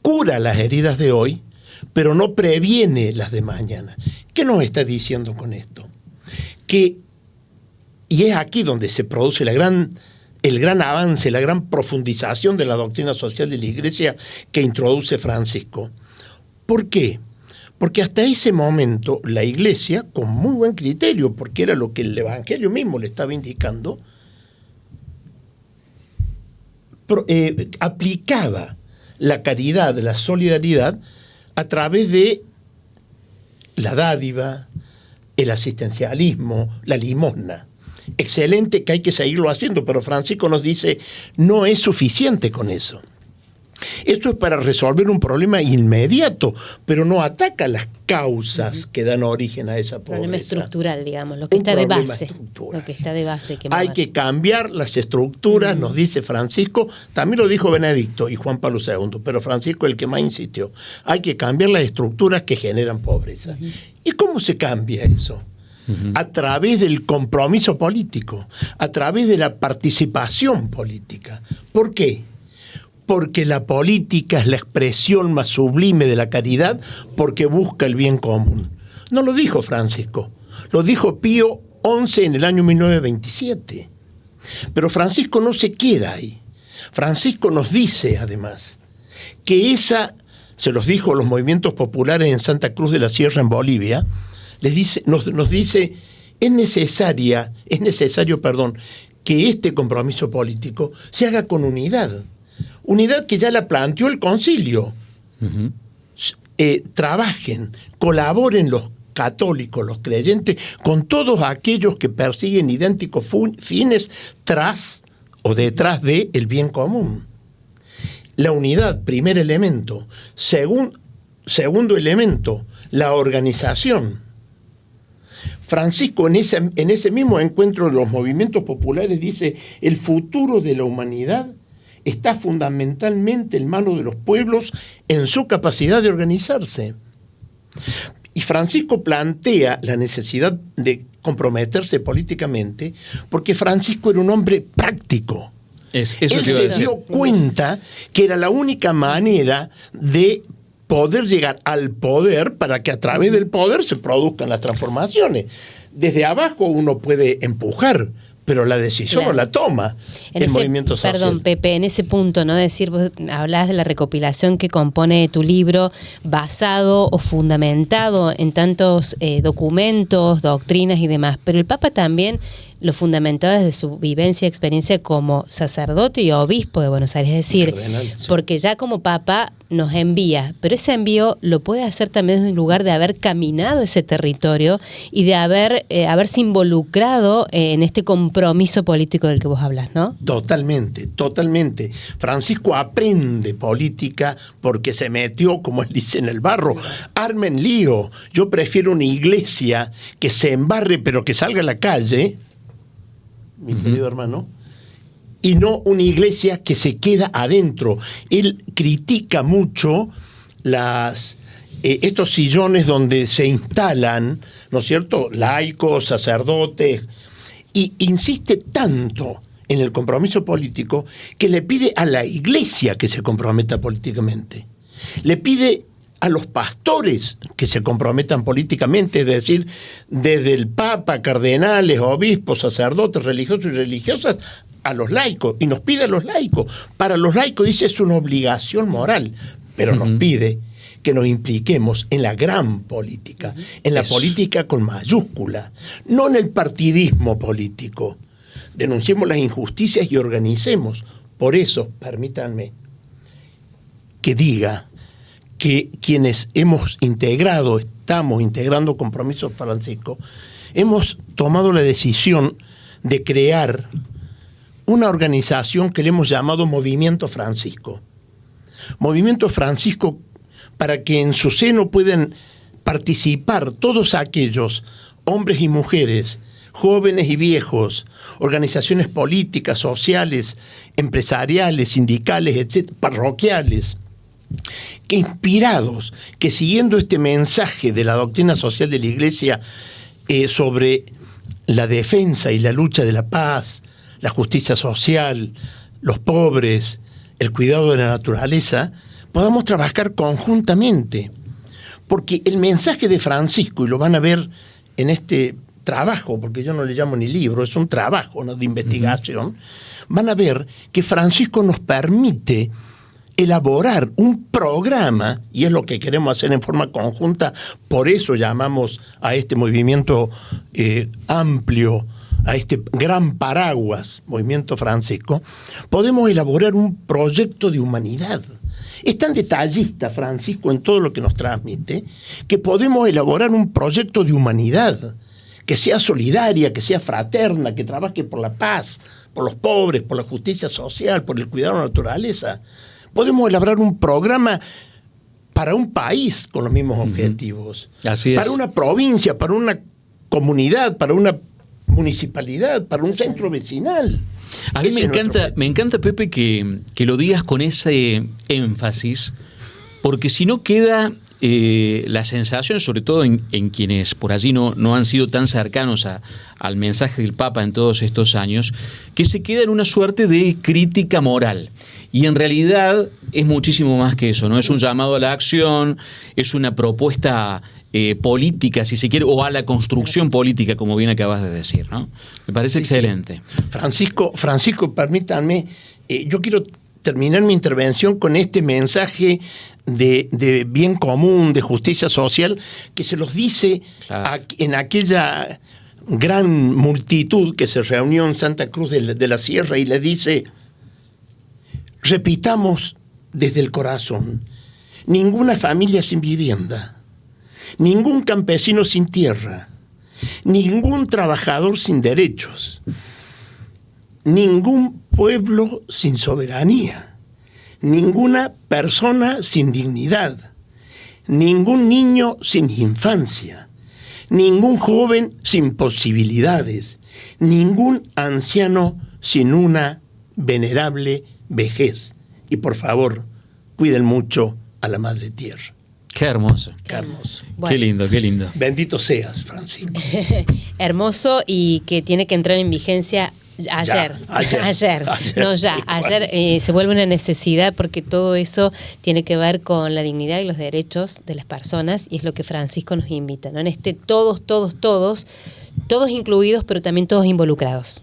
cura las heridas de hoy, pero no previene las de mañana. ¿Qué nos está diciendo con esto? Y es aquí donde se produce el gran avance, la gran profundización de la doctrina social de la Iglesia que introduce Francisco. ¿Por qué? Porque hasta ese momento la Iglesia, con muy buen criterio, porque era lo que el Evangelio mismo le estaba indicando, aplicaba la caridad, la solidaridad, a través de la dádiva, el asistencialismo, la limosna. Excelente, que hay que seguirlo haciendo, pero Francisco nos dice, no es suficiente con eso. Esto es para resolver un problema inmediato, pero no ataca las causas que dan origen a esa pobreza. Problema estructural, digamos, lo que está de base. Lo que está de base. Hay que cambiar las estructuras, nos dice Francisco, también lo dijo Benedicto y Juan Pablo II, pero Francisco es el que más insistió. Hay que cambiar las estructuras que generan pobreza. ¿Y cómo se cambia eso? a través del compromiso político, a través de la participación política. ¿Por qué? Porque la política es la expresión más sublime de la caridad, porque busca el bien común. No lo dijo Francisco, lo dijo Pío XI en el año 1927. Pero Francisco no se queda ahí. Francisco nos dice, además, que se los dijo a los movimientos populares en Santa Cruz de la Sierra, en Bolivia, nos dice, es necesario, que este compromiso político se haga con unidad. Unidad que ya la planteó el concilio. Uh-huh. Trabajen, colaboren los católicos, los creyentes, con todos aquellos que persiguen idénticos fines detrás del bien común. La unidad, primer elemento. Segundo elemento, la organización. Francisco en ese mismo encuentro de los movimientos populares dice: el futuro de la humanidad está fundamentalmente en manos de los pueblos en su capacidad de organizarse. Y Francisco plantea la necesidad de comprometerse políticamente porque Francisco era un hombre práctico. Él se dio cuenta que era la única manera de poder llegar al poder para que a través del poder se produzcan las transformaciones. Desde abajo uno puede empujar, pero la decisión la toma el movimiento social. Perdón, Pepe, en ese punto, ¿no? Decir, vos hablás de la recopilación que compone tu libro, basado o fundamentado en tantos documentos, doctrinas y demás, pero el Papa también lo fundamentaba desde su vivencia y experiencia como sacerdote y obispo de Buenos Aires, es decir, porque ya como Papa nos envía, pero ese envío lo puede hacer también desde un lugar de haber caminado ese territorio y de haberse involucrado en este compromiso político del que vos hablas, ¿no? Totalmente, totalmente. Francisco aprende política porque se metió, como él dice, en el barro. Armen lío. Yo prefiero una iglesia que se embarre pero que salga a la calle, mi querido hermano, y no una iglesia que se queda adentro. Él critica mucho estos sillones donde se instalan, ¿no es cierto?, laicos, sacerdotes, y insiste tanto en el compromiso político que le pide a la iglesia que se comprometa políticamente. Le pide a los pastores que se comprometan políticamente, es decir, desde el Papa, cardenales, obispos, sacerdotes, religiosos y religiosas, a los laicos, y nos pide a los laicos. Para los laicos, dice, es una obligación moral, pero nos pide que nos impliquemos en la gran política, en la política con mayúscula, no en el partidismo político. Denunciemos las injusticias y organicemos. Por eso, permítanme que diga que quienes estamos integrando Compromiso Francisco, hemos tomado la decisión de crear una organización que le hemos llamado Movimiento Francisco. Movimiento Francisco para que en su seno puedan participar todos aquellos hombres y mujeres, jóvenes y viejos, organizaciones políticas, sociales, empresariales, sindicales, etcétera, parroquiales, que inspirados, que siguiendo este mensaje de la doctrina social de la Iglesia sobre la defensa y la lucha de la paz, la justicia social, los pobres, el cuidado de la naturaleza, podamos trabajar conjuntamente. Porque el mensaje de Francisco, y lo van a ver en este trabajo, porque yo no le llamo ni libro, es un trabajo, ¿no?, de investigación, van a ver que Francisco nos permite elaborar un programa, y es lo que queremos hacer en forma conjunta, por eso llamamos a este movimiento amplio, a este gran paraguas, Movimiento Francisco, podemos elaborar un proyecto de humanidad. Es tan detallista Francisco en todo lo que nos transmite, que podemos elaborar un proyecto de humanidad, que sea solidaria, que sea fraterna, que trabaje por la paz, por los pobres, por la justicia social, por el cuidado de la naturaleza. Podemos elaborar un programa para un país con los mismos objetivos. Así es. Para una provincia, para una comunidad, para una municipalidad, para un centro vecinal. A mí me encanta, Pepe, que lo digas con ese énfasis, porque si no queda la sensación, sobre todo en quienes por allí no han sido tan cercanos al mensaje del Papa en todos estos años, que se queda en una suerte de crítica moral. Y en realidad es muchísimo más que eso, ¿no? Es un llamado a la acción, es una propuesta política, si se quiere, o a la construcción política, como bien acabas de decir, ¿no? Me parece excelente. Francisco, permítanme, yo quiero terminar mi intervención con este mensaje de bien común, de justicia social, que se los dice en aquella gran multitud que se reunió en Santa Cruz de la Sierra y le dice: repitamos desde el corazón, ninguna familia sin vivienda, ningún campesino sin tierra, ningún trabajador sin derechos, ningún pueblo sin soberanía, ninguna persona sin dignidad, ningún niño sin infancia, ningún joven sin posibilidades, ningún anciano sin una venerable vejez. Y por favor, cuiden mucho a la Madre Tierra. Qué hermoso. Qué hermoso. Bueno. Qué lindo, qué lindo. Bendito seas, Francisco. Hermoso, y que tiene que entrar en vigencia ayer. Ayer se vuelve una necesidad, porque todo eso tiene que ver con la dignidad y los derechos de las personas, y es lo que Francisco nos invita, ¿no? En todos incluidos, pero también todos involucrados.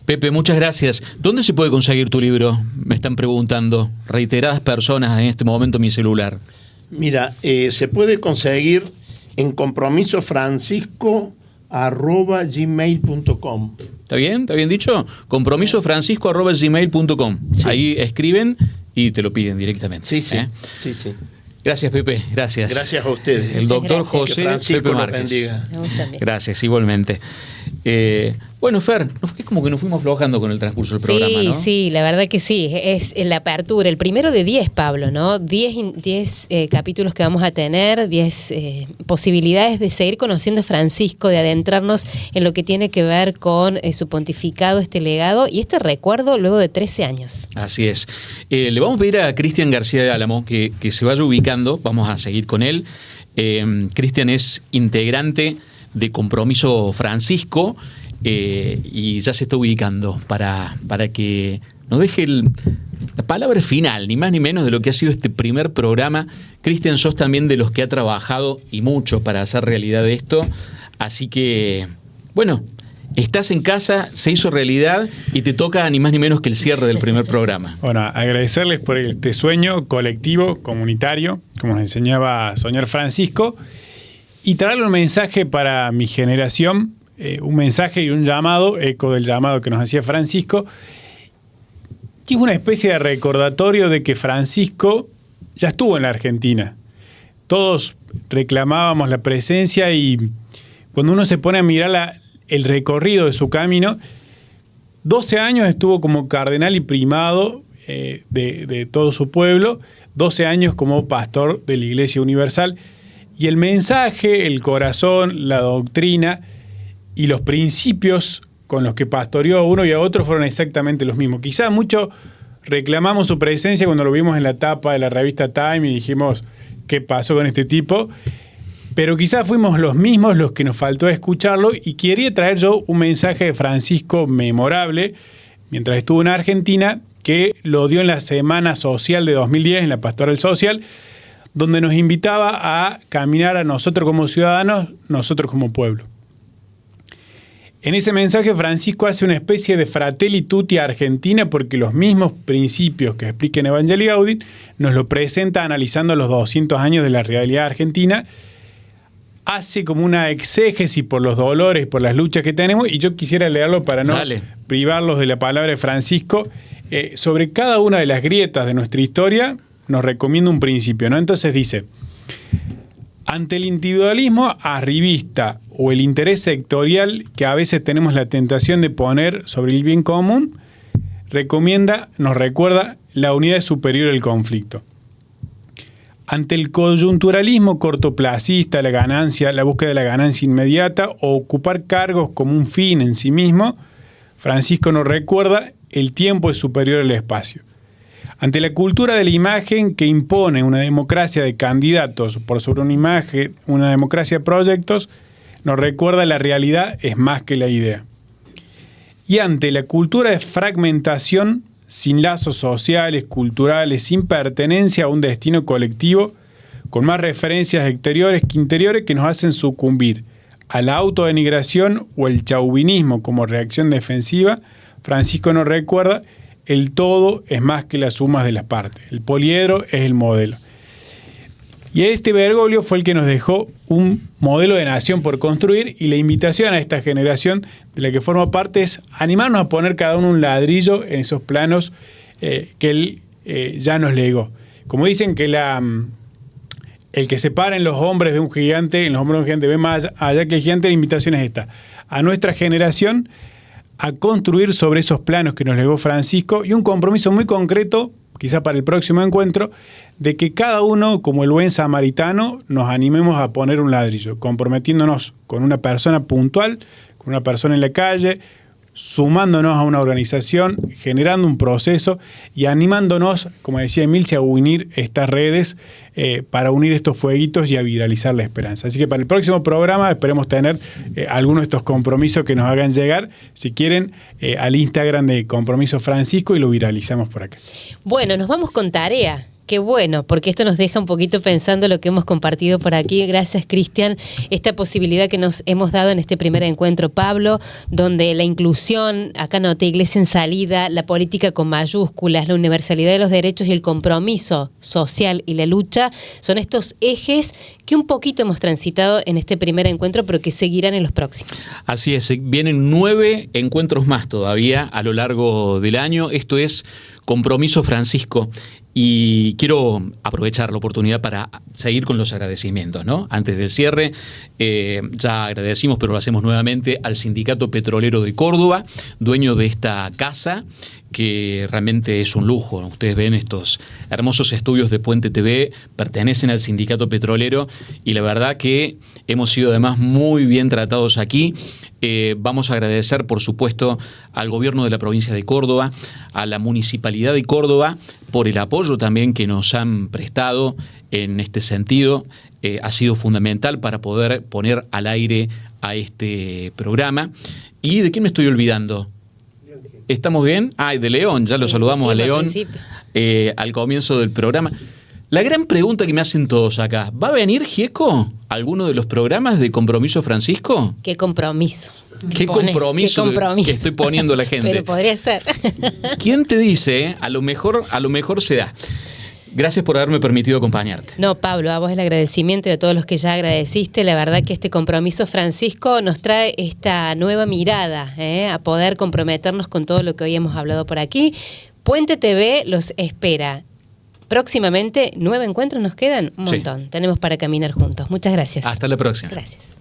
Pepe, muchas gracias. ¿Dónde se puede conseguir tu libro? Me están preguntando reiteradas personas en este momento en mi celular. Mira, se puede conseguir en compromisofrancisco@gmail.com. ¿Está bien? ¿Está bien dicho? compromisofrancisco@gmail.com. Sí. Ahí escriben y te lo piden directamente. Sí, sí. ¿Eh? Sí, sí. Gracias, Pepe. Gracias. Gracias a ustedes. El doctor Gracias. José Que Francisco Pepe los Márquez. bendiga. Me gusta bien. Gracias, igualmente. Bueno, Fer, es como que nos fuimos aflojando con el transcurso del programa, ¿no? Sí, la verdad que sí. Es la apertura, el primero de 10, Pablo, ¿no? 10 capítulos que vamos a tener, 10 posibilidades de seguir conociendo a Francisco, de adentrarnos en lo que tiene que ver con su pontificado, este legado y este recuerdo luego de 13 años. Así es. Le vamos a pedir a Cristian García de Álamo que se vaya ubicando. Vamos a seguir con él. Cristian es integrante de Compromiso Francisco y ya se está ubicando para que nos deje la palabra final, ni más ni menos, de lo que ha sido este primer programa. Cristian, sos también de los que ha trabajado y mucho para hacer realidad esto. Así que, bueno, estás en casa, se hizo realidad y te toca ni más ni menos que el cierre del primer programa. Bueno, agradecerles por este sueño colectivo, comunitario, como nos enseñaba a soñar Francisco, y traerle un mensaje para mi generación, un mensaje y un llamado, eco del llamado que nos hacía Francisco, que es una especie de recordatorio de que Francisco ya estuvo en la Argentina. Todos reclamábamos la presencia, y cuando uno se pone a mirar el recorrido de su camino, 12 años estuvo como cardenal y primado de todo su pueblo, 12 años como pastor de la Iglesia Universal, y el mensaje, el corazón, la doctrina y los principios con los que pastoreó a uno y a otro fueron exactamente los mismos. Quizás mucho reclamamos su presencia cuando lo vimos en la tapa de la revista Time y dijimos, ¿qué pasó con este tipo? Pero quizás fuimos los mismos los que nos faltó escucharlo, y quería traer yo un mensaje de Francisco memorable mientras estuvo en Argentina, que lo dio en la Semana Social de 2010, en la Pastoral Social, donde nos invitaba a caminar a nosotros como ciudadanos, nosotros como pueblo. En ese mensaje Francisco hace una especie de Fratelli Tutti a Argentina, porque los mismos principios que explica en Evangelii Gaudium nos lo presenta analizando los 200 años de la realidad argentina. Hace como una exégesis por los dolores, por las luchas que tenemos, y yo quisiera leerlo para no privarlos de la palabra de Francisco. Sobre cada una de las grietas de nuestra historia nos recomienda un principio, ¿no? Entonces dice: ante el individualismo arribista o el interés sectorial que a veces tenemos la tentación de poner sobre el bien común, nos recuerda la unidad superior del conflicto. Ante el coyunturalismo cortoplacista, la búsqueda de la ganancia inmediata o ocupar cargos como un fin en sí mismo, Francisco nos recuerda el tiempo es superior al espacio. Ante la cultura de la imagen que impone una democracia de candidatos por sobre una imagen, una democracia de proyectos, nos recuerda la realidad es más que la idea. Y ante la cultura de fragmentación, sin lazos sociales, culturales, sin pertenencia a un destino colectivo, con más referencias exteriores que interiores que nos hacen sucumbir a la autodenigración o el chauvinismo como reacción defensiva, Francisco nos recuerda: el todo es más que las sumas de las partes. El poliedro es el modelo. Y este Bergoglio fue el que nos dejó un modelo de nación por construir, y la invitación a esta generación de la que forma parte es animarnos a poner cada uno un ladrillo en esos planos que él ya nos legó. Como dicen que el que separa en los hombres de un gigante, en los hombros de un gigante ve más allá que el gigante, la invitación es esta: a nuestra generación a construir sobre esos planos que nos legó Francisco, y un compromiso muy concreto, quizá para el próximo encuentro, de que cada uno, como el buen samaritano, nos animemos a poner un ladrillo, comprometiéndonos con una persona puntual, con una persona en la calle, sumándonos a una organización, generando un proceso y animándonos, como decía Emilce, a unir estas redes para unir estos fueguitos y a viralizar la esperanza. Así que para el próximo programa esperemos tener algunos de estos compromisos que nos hagan llegar, si quieren, al Instagram de Compromiso Francisco, y lo viralizamos por acá. Bueno, nos vamos con tarea. Qué bueno, porque esto nos deja un poquito pensando lo que hemos compartido por aquí. Gracias, Cristian. Esta posibilidad que nos hemos dado en este primer encuentro, Pablo, donde la inclusión, acá noté Iglesia en Salida, la política con mayúsculas, la universalidad de los derechos y el compromiso social y la lucha, son estos ejes que un poquito hemos transitado en este primer encuentro, pero que seguirán en los próximos. Así es, vienen 9 encuentros más todavía a lo largo del año. Esto es Compromiso Francisco. Y quiero aprovechar la oportunidad para seguir con los agradecimientos, ¿no? Antes del cierre, ya agradecimos, pero lo hacemos nuevamente, al Sindicato Petrolero de Córdoba, dueño de esta casa, que realmente es un lujo. Ustedes ven estos hermosos estudios de Puente TV, pertenecen al Sindicato Petrolero, y la verdad que hemos sido además muy bien tratados aquí. Vamos a agradecer, por supuesto, al gobierno de la provincia de Córdoba, a la Municipalidad de Córdoba, por el apoyo también que nos han prestado en este sentido. Ha sido fundamental para poder poner al aire a este programa. ¿Y de quién me estoy olvidando? ¿Estamos bien? De León, ya lo saludamos a León al comienzo del programa. La gran pregunta que me hacen todos acá: ¿va a venir Gieco a alguno de los programas de Compromiso Francisco? ¿Qué compromiso? ¿Qué compromiso que estoy poniendo a la gente? Pero podría ser. ¿Quién te dice? A lo mejor se da. Gracias por haberme permitido acompañarte. No, Pablo, a vos el agradecimiento y a todos los que ya agradeciste. La verdad que este Compromiso Francisco nos trae esta nueva mirada, a poder comprometernos con todo lo que hoy hemos hablado por aquí. Puente TV los espera. Próximamente, 9 encuentros nos quedan, un montón. Sí. Tenemos para caminar juntos. Muchas gracias. Hasta la próxima. Gracias.